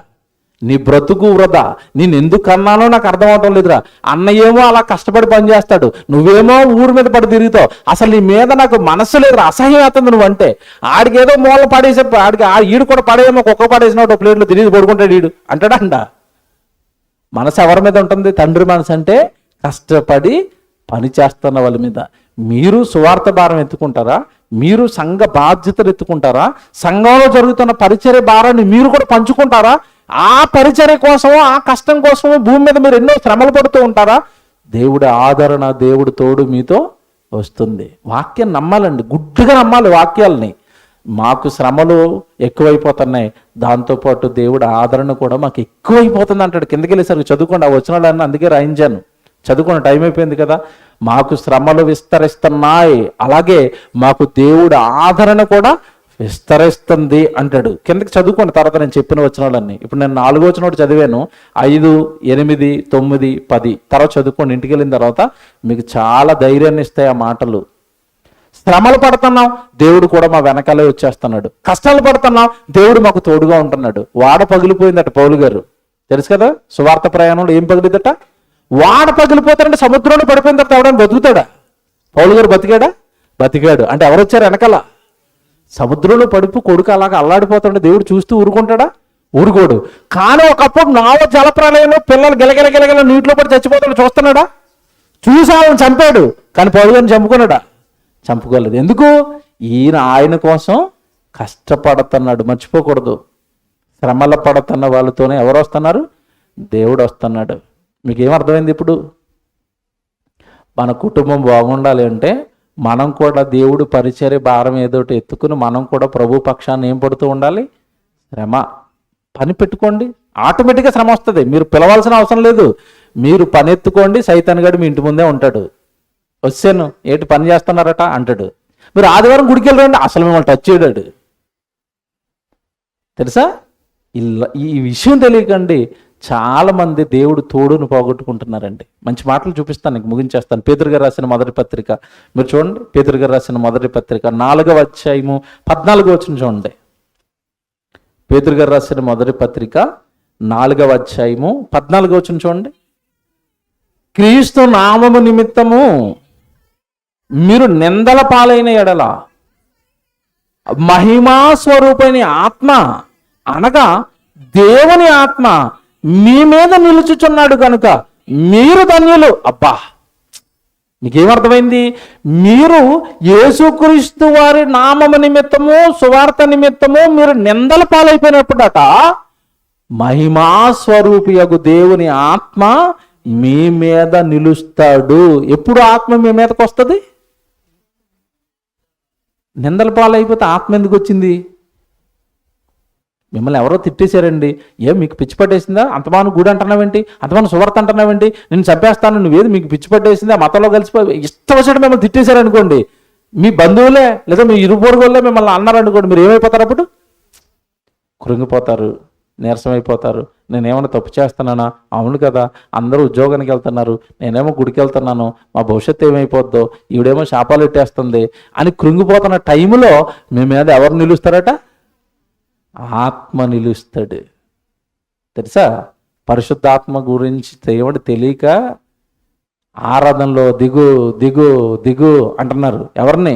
నీ బ్రతుకు వృధా, నేను ఎందుకు అన్నానో నాకు అర్థం అవటం లేదురా. అన్నయేమో అలా కష్టపడి పని చేస్తాడు, నువ్వేమో ఊరి మీద పడి తిరుగుతావు. అసలు నీ మీద నాకు మనసు లేదురా, అసహ్యం అవుతుంది నువ్వంటే. ఆడికి ఏదో మూల పడేసే, ఆడికి ఈడు కూడా పడేమో, కుక్క పడేసినాడు ప్లేట్లో తిరిగి పడుకుంటాడు ఈడు అంటాడా? మనసు ఎవరి మీద ఉంటుంది? తండ్రి మనసు. అంటే కష్టపడి పని చేస్తున్న వాళ్ళ మీద. మీరు సువార్త భారం ఎత్తుకుంటారా? మీరు సంఘ బాధ్యతలు ఎత్తుకుంటారా? సంఘంలో జరుగుతున్న పరిచర్య భారాన్ని మీరు కూడా పంచుకుంటారా? ఆ పరిచర్య కోసమో, ఆ కష్టం కోసమో భూమి మీద మీరు ఎన్నో శ్రమలు పడుతూ ఉంటారా? దేవుడి ఆదరణ, దేవుడి తోడు మీతో వస్తుంది. వాక్యం నమ్మాలండి, గుడ్డుగా నమ్మాలి వాక్యాలని. మాకు శ్రమలు ఎక్కువైపోతున్నాయి, దాంతోపాటు దేవుడి ఆదరణ కూడా మాకు ఎక్కువైపోతుంది అంటాడు. కిందకి వెళ్ళేసరికి చదువుకోండి, ఆ వచనాలన్నీ అందుకే రాయించాను. చదువుకున్న టైం అయిపోయింది కదా. మాకు శ్రమలు విస్తరిస్తున్నాయి, అలాగే మాకు దేవుడి ఆదరణ కూడా విస్తరిస్తుంది అంటాడు. కిందకి చదువుకోండి, తర్వాత నేను చెప్పిన వచనాలన్నీ. ఇప్పుడు నేను 4వ వచనం చదివాను, 5, 8, 9, 10 తర్వాత చదువుకోండి. ఇంటికి వెళ్ళిన తర్వాత మీకు చాలా ధైర్యాన్ని ఇస్తాయి ఆ మాటలు. శ్రమలు పడుతున్నాం, దేవుడు కూడా మా వెనకాలే వచ్చేస్తున్నాడు. కష్టాలు పడుతున్నాం, దేవుడు మాకు తోడుగా ఉంటున్నాడు. వాడ పగిలిపోయిందట పౌలు గారు, తెలుసు కదా. సువార్త ప్రయాణంలో ఏం పగిలిదట? వాడ పగిలిపోతాడంటే సముద్రంలో పడిపోయిన తర్వాత ఎవడైనా బతుకుతాడా? పౌలు గారు బతికాడా? బతికాడు. అంటే ఎవరు వచ్చారు వెనకాల? సముద్రంలో పడిపో కొడుకు అలాగా అల్లాడిపోతాడు, దేవుడు చూస్తూ ఊరుకుంటాడా? ఊరుకోడు. కానీ ఒకప్పుడు నావ జలప్రలయంలో పిల్లలు గిలగిల నీటిలో పడి చచ్చిపోతాడు, చూస్తున్నాడా? చూసి వాళ్ళని చంపాడు, కానీ పౌలు గారిని చంపుకున్నాడా? చంపుకోలేదు. ఎందుకు? ఆయన కోసం కష్టపడుతున్నాడు. మర్చిపోకూడదు. శ్రమల పడుతున్న వాళ్ళతోనే ఎవరు వస్తున్నారు? దేవుడు వస్తున్నాడు. మీకు ఏమర్థమైంది ఇప్పుడు? మన కుటుంబం బాగుండాలి అంటే మనం కూడా దేవుడు పరిచర్య భారం ఏదోటి ఎత్తుకుని మనం కూడా ప్రభు పక్షాన్ని ఏం పడుతూ ఉండాలి? శ్రమ. పని పెట్టుకోండి, ఆటోమేటిక్గా శ్రమ వస్తుంది. మీరు పిలవాల్సిన అవసరం లేదు. మీరు పని ఎత్తుకోండి, సైతాన్ గడు మీ ఇంటి ముందే ఉంటాడు. వచ్చాను, ఏంటి పని చేస్తున్నారట అంటాడు. మీరు ఆదివారం గుడికి వెళ్ళండి, అసలు మిమ్మల్ని టచ్ చేయడాడు. తెలుసా? ఈ విషయం తెలియకండి చాలా మంది దేవుడు తోడును పోగొట్టుకుంటున్నారండి. మంచి మాటలు చూపిస్తాను, నీకు ముగించేస్తాను. పేతురు గారు రాసిన మొదటి పత్రిక మీరు చూడండి. పేతురు గారు రాసిన మొదటి పత్రిక 4వ అధ్యాయము 14వ వచనం చూడండి. పేతురు గారు రాసిన మొదటి పత్రిక 4వ అధ్యాయము 14వ వచనం చూడండి. క్రీస్తు నామము నిమిత్తము మీరు నిందల పాలైన ఎడల మహిమా స్వరూపైన ఆత్మ అనగా దేవుని ఆత్మ మీ మీద నిలుచుచున్నాడు కనుక మీరు ధన్యులు. అబ్బా, మీకేమర్థమైంది? మీరు యేసుక్రీస్తు వారి నామము నిమిత్తము, సువార్త నిమిత్తము మీరు నిందల పాలైపోయినప్పుడట మహిమా స్వరూపియగు దేవుని ఆత్మ మీ మీద నిలుస్తాడు. ఎప్పుడు ఆత్మ మీ మీదకి వస్తుంది? నిందల పాలైపోతే ఆత్మ ఎందుకు వచ్చింది? మిమ్మల్ని ఎవరో తిట్టేశారండి, మీకు పిచ్చి పట్టేసిందా? అంతమాను గుడి అంటున్నావేంటి, అంతమాను సువార్త అంటున్నావేంటి, నేను చంపేస్తాను, నువ్వేది మీకు పిచ్చి పట్టేసిందా, మతంలో కలిసిపోయి ఇష్టం వచ్చినట్టు మిమ్మల్ని తిట్టేశారనుకోండి, మీ బంధువులే లేదా మీ ఇరుపొరుగులే మిమ్మల్ని అన్నారనుకోండి, మీరు ఏమైపోతారు? అప్పుడు కృంగిపోతారు, నీరసమైపోతారు. నేనేమైనా తప్పు చేస్తున్నానా? అవును కదా, అందరూ ఉద్యోగానికి వెళ్తున్నారు, నేనేమో గుడికి వెళ్తున్నాను, మా భవిష్యత్తు ఏమైపోద్దో, ఈవిడేమో శాపాలు పెట్టేస్తుంది అని కృంగిపోతున్న టైంలో మీ మీద ఎవరు నిలుస్తారట? ఆత్మ నిలుస్తాడు. తెలుసా? పరిశుద్ధాత్మ గురించి దేవుడు తెలియక ఆరాధనలో దిగు దిగు దిగు అంటున్నారు. ఎవరిని?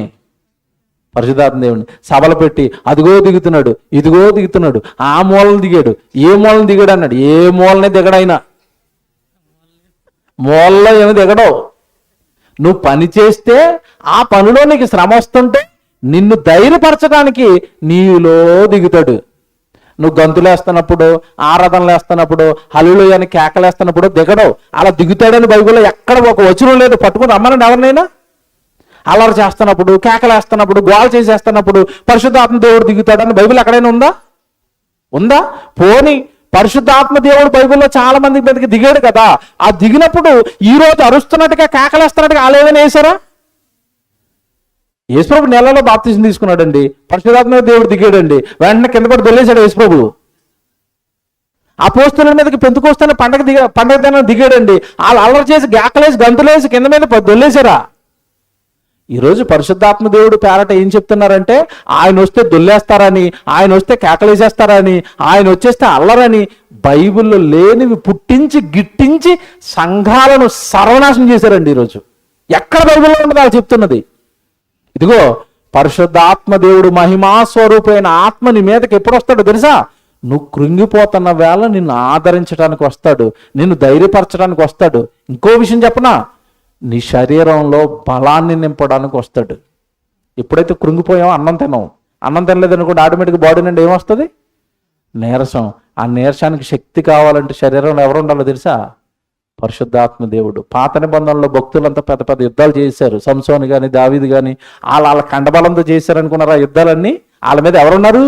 పరిశుద్ధాత్మ దేవుడిని. సభలు పెట్టి అదిగో దిగుతున్నాడు, ఇదిగో దిగుతున్నాడు, ఆ మూలను దిగాడు, ఏ మూలను దిగాడు అన్నాడు. ఏ మూలనే దిగడైనా మూలలో ఏమి దిగడవు. నువ్వు పని చేస్తే ఆ పనిలో నీకు శ్రమ వస్తుంటే నిన్ను ధైర్యపరచడానికి నీలో దిగుతాడు. నువ్వు గంతులేస్తున్నప్పుడు, ఆరాధనలు వేస్తున్నప్పుడు, హల్లెలూయా అని కేకలేస్తున్నప్పుడు దిగడవు. అలా దిగుతాడని బైబిల్లో ఎక్కడ ఒక వచనం లేదు. పట్టుకుని రమ్మనండి ఎవరినైనా. అల్లరి చేస్తున్నప్పుడు, కేకలేస్తున్నప్పుడు, గోల చేసేస్తున్నప్పుడు పరిశుద్ధాత్మ దేవుడు దిగుతాడని బైబిల్ ఎక్కడైనా ఉందా? ఉందా? పోనీ పరిశుద్ధాత్మ దేవుడు బైబిల్లో చాలా మంది మీదకి దిగాడు కదా, ఆ దిగినప్పుడు ఈ రోజు అరుస్తున్నట్టుగా కేకలేస్తున్నట్టుగా వాళ్ళు ఏమైనా వేశారా? యేసుప్రభు నెలలో బాప్తిజం తీసుకున్నాడండి, పరిశుద్ధాత్మ దేవుడు దిగాడండి, వెంటనే కింద పడి దొల్లేశాడు యేసుప్రభు. అపోస్తలుల మీదకి పెంతుకొస్తున్న పండగ దినం దిగాడండి, వాళ్ళు అల్లరి చేసి కేకలేసి గంతులేసి కింద మీద దొల్లేశారా? ఈరోజు పరిశుద్ధాత్మ దేవుడు పేరట ఏం చెప్తున్నారంటే, ఆయన వస్తే దొల్లేస్తారని, ఆయన వస్తే కేకలేసేస్తారని, ఆయన వచ్చేస్తే అల్లరని బైబిల్లో లేనివి పుట్టించి గిట్టించి సంఘాలను సర్వనాశనం చేశారండి. ఈరోజు ఎక్కడ బైబిల్లో ఉండదు వాళ్ళు చెప్తున్నది. ఇదిగో పరిశుద్ధాత్మ దేవుడు మహిమా స్వరూపమైన ఆత్మ నీ మీదకి ఎప్పుడు వస్తాడో తెలుసా? నువ్వు కృంగిపోతున్న వేళ నిన్ను ఆదరించడానికి వస్తాడు, నిన్ను ధైర్యపరచడానికి వస్తాడు. ఇంకో విషయం చెప్పనా, నీ శరీరంలో బలాన్ని నింపడానికి వస్తాడు. ఎప్పుడైతే కృంగిపోయామో అన్నం తినలేదనుకోండి, ఆటోమేటిక్గా బాడీ నుండి ఏమొస్తుంది? నీరసం. ఆ నీరసానికి శక్తి కావాలంటే శరీరంలో ఎవరు ఉండాలో తెలుసా? పరిశుద్ధాత్మ దేవుడు. పాత నిబంధనలో భక్తులంతా పెద్ద పెద్ద యుద్ధాలు చేశారు. సంసోను కానీ దావీదు కానీ వాళ్ళ కండబలంతో చేశారు అనుకున్నారు. ఆ యుద్ధాలన్నీ వాళ్ళ మీద ఎవరున్నారు?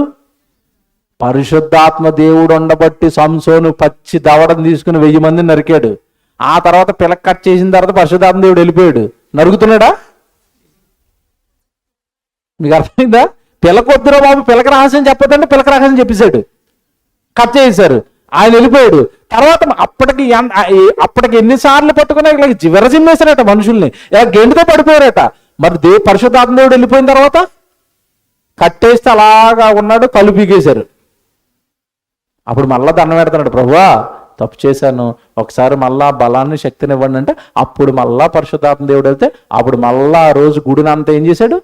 పరిశుద్ధాత్మ దేవుడు ఉండబట్టి సంసోను పచ్చి దవడం తీసుకుని 1000 మందిని నరికాడు. ఆ తర్వాత పిలక కట్ చేసిన తర్వాత పరిశుద్ధాత్మ దేవుడు వెళ్ళిపోయాడు. నరుగుతున్నాడా? మీకు అర్థమైందా? పిలకొద్దురా బాబు, పిలక రహస్యం చెప్పొద్దంటే పిలక రహస్యం చెప్పేశాడు, కట్ చేశారు, ఆయన వెళ్ళిపోయాడు. తర్వాత అప్పటికి ఎన్నిసార్లు పట్టుకున్నా ఇలా విరజిమ్మేశారట మనుషుల్ని, ఇలా గెంటుతో పడిపోయారట. మరి పరిశుద్ధాత్మ దేవుడు వెళ్ళిపోయిన తర్వాత కట్టేస్తే అలాగా ఉన్నాడు, కళ్ళు పీకేశారు. అప్పుడు మళ్ళా దండం పెడుతున్నాడు, ప్రభువా తప్పు చేశాను, ఒకసారి మళ్ళా బలాన్ని శక్తిని ఇవ్వండి అంటే అప్పుడు మళ్ళా పరిశుద్ధాత్మ దేవుడు వెళ్తే అప్పుడు మళ్ళా ఆ రోజు గుడిని అంతా ఏం చేశాడు?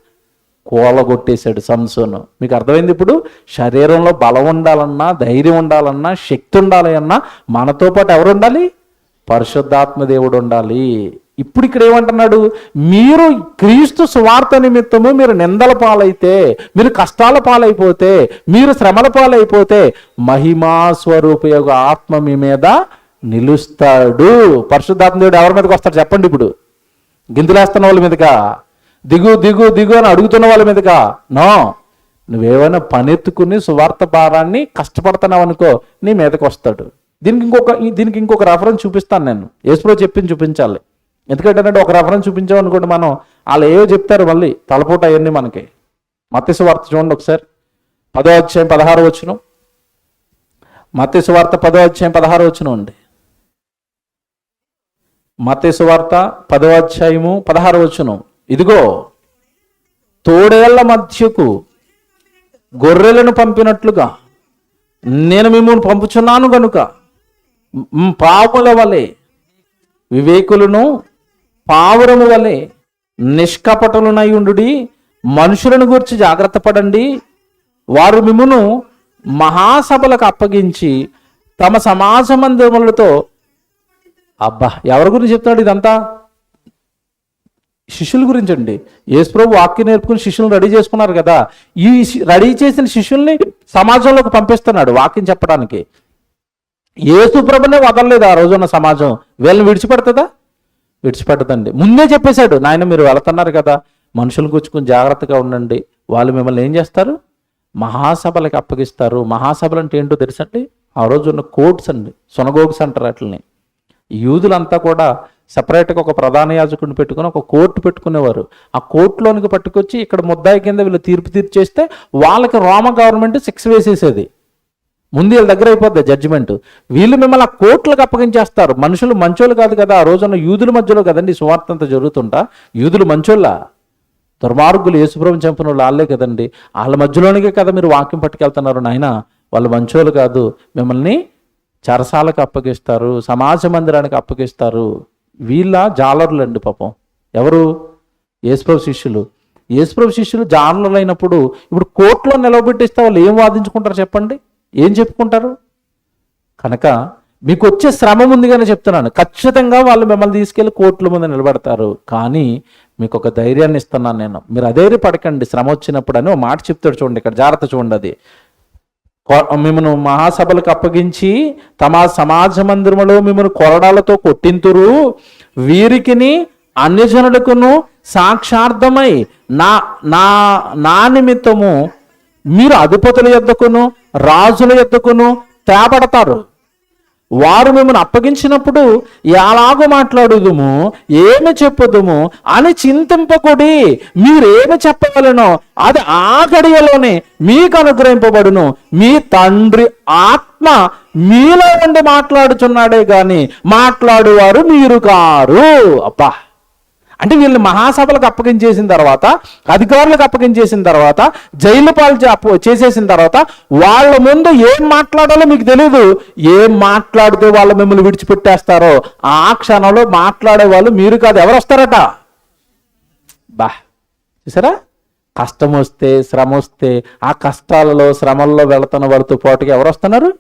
కూలగొట్టేశాడు సంసోను. మీకు అర్థమైంది? ఇప్పుడు శరీరంలో బలం ఉండాలన్నా, ధైర్యం ఉండాలన్నా, శక్తి ఉండాలి అన్నా మనతో పాటు ఎవరు ఉండాలి? పరిశుద్ధాత్మ దేవుడు ఉండాలి. ఇప్పుడు ఇక్కడ ఏమంటున్నాడు? మీరు క్రీస్తు సువార్త నిమిత్తము మీరు నిందల పాలైతే, మీరు కష్టాల పాలైపోతే, మీరు శ్రమల పాలైపోతే మహిమా స్వరూపయోగ ఆత్మ మీ మీద నిలుస్తాడు. పరిశుద్ధాత్మ దేవుడు ఎవరి మీదకి వస్తాడు చెప్పండి? ఇప్పుడు గిందులేస్తున్న వాళ్ళ మీదకా? దిగు దిగు దిగు అని అడుగుతున్న వాళ్ళ మీదకా? నో. నువ్వేమైనా పనెత్తుకుని సువార్త భారాన్ని కష్టపడుతున్నావు అనుకో, నీ మీదకి వస్తాడు. దీనికి ఇంకొక రెఫరెన్స్ చూపిస్తాను నేను. యేసుప్రభు చెప్పింది చూపించాలి. ఎందుకంటే ఒక రెఫరెన్స్ చూపించాం అనుకోండి, మనం వాళ్ళు ఏవో చెప్తారు మళ్ళీ తలపోట అవన్నీ మనకి. మత్తయి సువార్త చూడండి ఒకసారి, 10వ అధ్యాయం 16వ వచనం. మత్తయి సువార్త 10వ అధ్యాయం 16వ వచనం అండి. మత్తయి సువార్త 10వ అధ్యాయము 16వ వచనం. ఇదిగో తోడేళ్ల మధ్యకు గొర్రెలను పంపినట్లుగా నేను మిమ్మల్ని పంపుచున్నాను గనుక పాపుల వలె వివేకులను పావురము వలె నిష్కపటులనై ఉండుడి. మనుషులను గురించి జాగ్రత్త పడండి, వారు మిమ్మును మహాసభలకు అప్పగించి తమ సమాజ మందిరములతో, అబ్బా ఎవరి గురించి చెప్తున్నాడు ఇదంతా? శిష్యుల గురించి అండి. యేసుప్రభు వాక్యం నేర్పుకుని శిష్యులను రెడీ చేసుకున్నారు కదా, ఈ రెడీ చేసిన శిష్యుల్ని సమాజంలోకి పంపిస్తున్నాడు వాక్యం చెప్పడానికి. యేసుప్రభునే వదలలేదు ఆ రోజున్న సమాజం. వీళ్ళని విడిచిపెడుతుందా? విడిచిపెట్టదండి. ముందే చెప్పేశాడు, నాయన మీరు వెళుతున్నారు కదా, మనుషులు కూర్చుకుని జాగ్రత్తగా ఉండండి, వాళ్ళు మిమ్మల్ని ఏం చేస్తారు? మహాసభలకు అప్పగిస్తారు. మహాసభలు అంటే ఏంటో తెలుసండి? ఆ రోజు ఉన్న కోర్ట్స్ అండి, సొనగోగ్స్ అంటారు వాటిని. యూదులంతా కూడా సపరేట్గా ఒక ప్రధాన యాజకుడిని పెట్టుకుని ఒక కోర్టు పెట్టుకునేవారు. ఆ కోర్టులోనికి పట్టుకొచ్చి ఇక్కడ ముద్దాయి కింద వీళ్ళు తీర్పు తీర్చేస్తే వాళ్ళకి రోమ గవర్నమెంట్ శిక్ష వేసేసేది. ముందు వీళ్ళ దగ్గర అయిపోద్ది జడ్జిమెంట్. వీళ్ళు మిమ్మల్ని ఆ కోర్టులకు అప్పగించేస్తారు. మనుషులు మంచోళ్ళు కాదు కదా, ఆ రోజున్న యూదుల మధ్యలో కదండి సువార్త అంతా జరుగుతుంటా. యూదులు మంచోళ్ళ? దుర్మార్గులు, యేసుప్రభుని చంపిన వాళ్ళు వాళ్ళే కదండి. వాళ్ళ మధ్యలోనికే కదా మీరు వాక్యం పట్టుకెళ్తున్నారు. నాయన వాళ్ళు మంచోళ్ళు కాదు, మిమ్మల్ని చెరసాలకు అప్పగిస్తారు, సమాజ మందిరానికి అప్పగిస్తారు. వీళ్ళ జాలరులు అండి పాపం. ఎవరు? యేసుప్రభు శిష్యులు. యేసుప్రభు శిష్యులు జాలరులు అయినప్పుడు ఇప్పుడు కోర్టులో నిలవబెట్టిస్తే వాళ్ళు ఏం వాదించుకుంటారు చెప్పండి? ఏం చెప్పుకుంటారు? కనుక మీకు వచ్చే శ్రమ ముందుగానే చెప్తున్నాను, ఖచ్చితంగా వాళ్ళు మిమ్మల్ని తీసుకెళ్ళి కోర్టుల ముందు నిలబెడతారు. కానీ మీకు ఒక ధైర్యాన్ని ఇస్తున్నాను నేను, మీరు అధైర్యపడకండి శ్రమ వచ్చినప్పుడు అని ఒక మాట చెప్తాడు. చూడండి ఇక్కడ జాగ్రత్త చూడండి. అది మిమ్మను మహాసభలకు అప్పగించి తమ సమాజ మందిరములో మిమ్మల్ని కొరడాలతో కొట్టింతురు, వీరికిని అన్యజనులకును సాక్షార్థమై నా నా నా నిమిత్తము మీరు అధిపతుల యొద్దకును రాజుల యొద్దకును తేబడతారు. వారు మిమ్మల్ని అప్పగించినప్పుడు ఎలాగో మాట్లాడుదుము, ఏమి చెప్పుదుము అని చింతింపకుడి. మీరేమి చెప్పగలనో అది ఆ గడియలోనే మీకు అనుగ్రహింపబడును. మీ తండ్రి ఆత్మ మీలో ఉండి మాట్లాడుచున్నాడే గాని మాట్లాడువారు మీరు కారు. అబ్బా, అంటే వీళ్ళని మహాసభలకు అప్పగించేసిన తర్వాత, అధికారులకు అప్పగించేసిన తర్వాత, జైలు పాలు చేసేసిన తర్వాత వాళ్ళ ముందు ఏం మాట్లాడాలో మీకు తెలియదు. ఏం మాట్లాడితే వాళ్ళు మిమ్మల్ని విడిచిపెట్టేస్తారో ఆ క్షణంలో మాట్లాడే వాళ్ళు మీరు కాదు. ఎవరు వస్తారట? బా, చూసారా? కష్టం వస్తే, శ్రమ వస్తే, ఆ కష్టాలలో శ్రమల్లో వెళుతున్న వారితో పాటుగా ఎవరు వస్తున్నారు?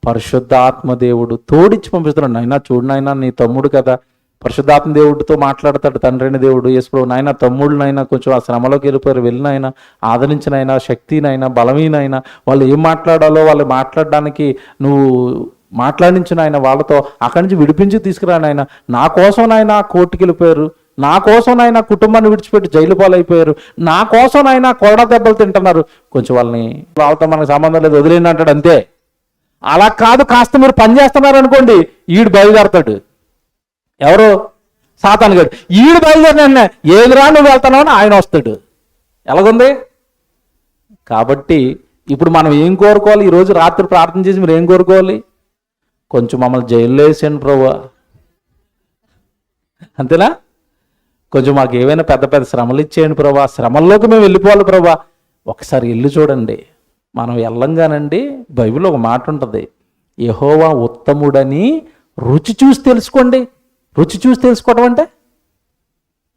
పరిశుద్ధ ఆత్మదేవుడు తోడిచ్చి పంపిస్తున్నాడు. నాయనా చూడు, నాయనా నీ తమ్ముడు కదా, పరిశుద్ధాత్మ దేవుడితో మాట్లాడతాడు తండ్రి అయిన దేవుడు. యేసుప్రభు, నాయన తమ్ముళ్ళనైనా కొంచెం ఆ శ్రమలోకి వెళ్ళిపోయారు, వెళ్ళినైనా ఆదరించినైనా, శక్తినైనా, బలమైనైనా, వాళ్ళు ఏం మాట్లాడాలో వాళ్ళు మాట్లాడడానికి నువ్వు మాట్లాడించిన ఆయన వాళ్ళతో అక్కడి నుంచి విడిపించి తీసుకురానైనా. నా కోసం నాయన కోర్టుకి వెళ్ళిపోయారు, నా కోసం నాయన కుటుంబాన్ని విడిచిపెట్టి జైలు పాలైపోయారు, నా కోసం నాయన కొరడ దెబ్బలు తింటున్నారు, కొంచెం వాళ్ళతో మనకు సంబంధం లేదు వదిలేని అంటాడు అంతే. అలా కాదు, కాస్త మీరు పని చేస్తున్నారు అనుకోండి, ఈడు బయలుదేరతాడు. ఎవరు? సాతాను గాడు. ఈడు బయలుదేరిన ఏదిరా నువ్వు వెళ్తున్నావు అని ఆయన వస్తాడు. ఎలాగుంది? కాబట్టి ఇప్పుడు మనం ఏం కోరుకోవాలి? ఈరోజు రాత్రి ప్రార్థన చేసి మీరు ఏం కోరుకోవాలి? కొంచెం మమ్మల్ని జైల్లో వేసేయండి ప్రభువా, అంతేనా? కొంచెం మాకు ఏవైనా పెద్ద పెద్ద శ్రమలు ఇచ్చేయండి ప్రభా, శ్రమల్లోకి మేము వెళ్ళిపోవాలి ప్రభా. ఒకసారి ఇల్లు చూడండి. మనం వెళ్ళంగానండి బైబిల్లో ఒక మాట ఉంటుంది, యెహోవా ఉత్తముడని రుచి చూసి తెలుసుకోండి. రుచి చూసి తెలుసుకోవడం అంటే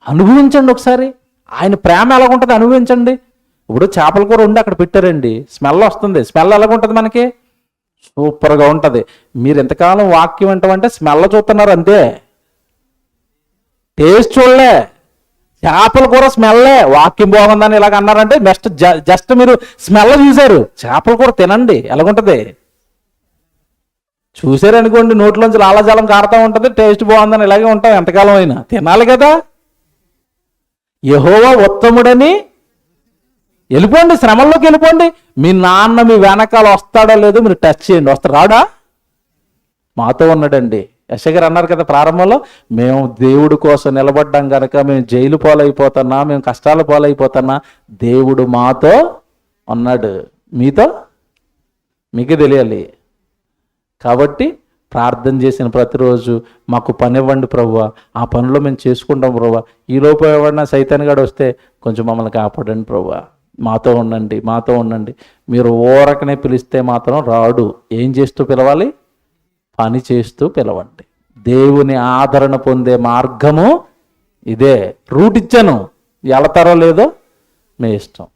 అనుభవించండి ఒకసారి. ఆయన ప్రేమ ఎలాగుంటుంది అనుభవించండి. ఇప్పుడు చేపల కూర ఉండి అక్కడ పెట్టారండి, స్మెల్ వస్తుంది. స్మెల్ ఎలాగుంటుంది? మనకి సూపర్గా ఉంటుంది. మీరు ఎంతకాలం వాక్యం వింటామంటే స్మెల్ చూస్తున్నారు అంతే, టేస్ట్ చూడలే. చేపల కూర స్మెల్లే, వాక్యం బాగుందని ఇలాగ అన్నారంటే జస్ట్ మీరు స్మెల్ చూశారు. చేపల కూర తినండి, ఎలాగుంటుంది చూసారనుకోండి, నోట్లోంచి లాలాజలం కారుతూ ఉంటుంది, టేస్ట్ బాగుందని ఇలాగే ఉంటాం ఎంతకాలం అయినా. తినాలి కదా. యెహోవా ఉత్తముడని వెళ్ళిపోండి, శ్రమల్లోకి వెళ్ళిపోండి. మీ నాన్న మీ వెనకాల వస్తాడో లేదో మీరు టచ్ చేయండి. వస్తాడు? రాడా? మాతో ఉన్నాడండి. యెషయా గారు అన్నారు కదా ప్రారంభంలో, మేము దేవుడి కోసం నిలబడ్డాం కనుక మేము జైలు పాలైపోతున్నా, మేము కష్టాల పాలైపోతున్నా, దేవుడు మాతో ఉన్నాడు. మీతో మీకు తెలియాలి. కాబట్టి ప్రార్థన చేసిన ప్రతిరోజు మాకు పని ఇవ్వండి ప్రభువా, ఆ పనిలో మేము చేసుకుంటాం ప్రభువా. ఈలోపు ఎవడన్నా సైతాన్ గాడు వస్తే కొంచెం మమ్మల్ని కాపాడండి ప్రభువా, మాతో ఉండండి, మాతో ఉండండి. మీరు ఊరకనే పిలిస్తే మాత్రం రాడు. ఏం చేస్తూ పిలవాలి? పని చేస్తూ పిలవండి. దేవుని ఆదరణ పొందే మార్గము ఇదే. రూట్ ఇచ్చాను, వెళతారో లేదో మీ ఇష్టం.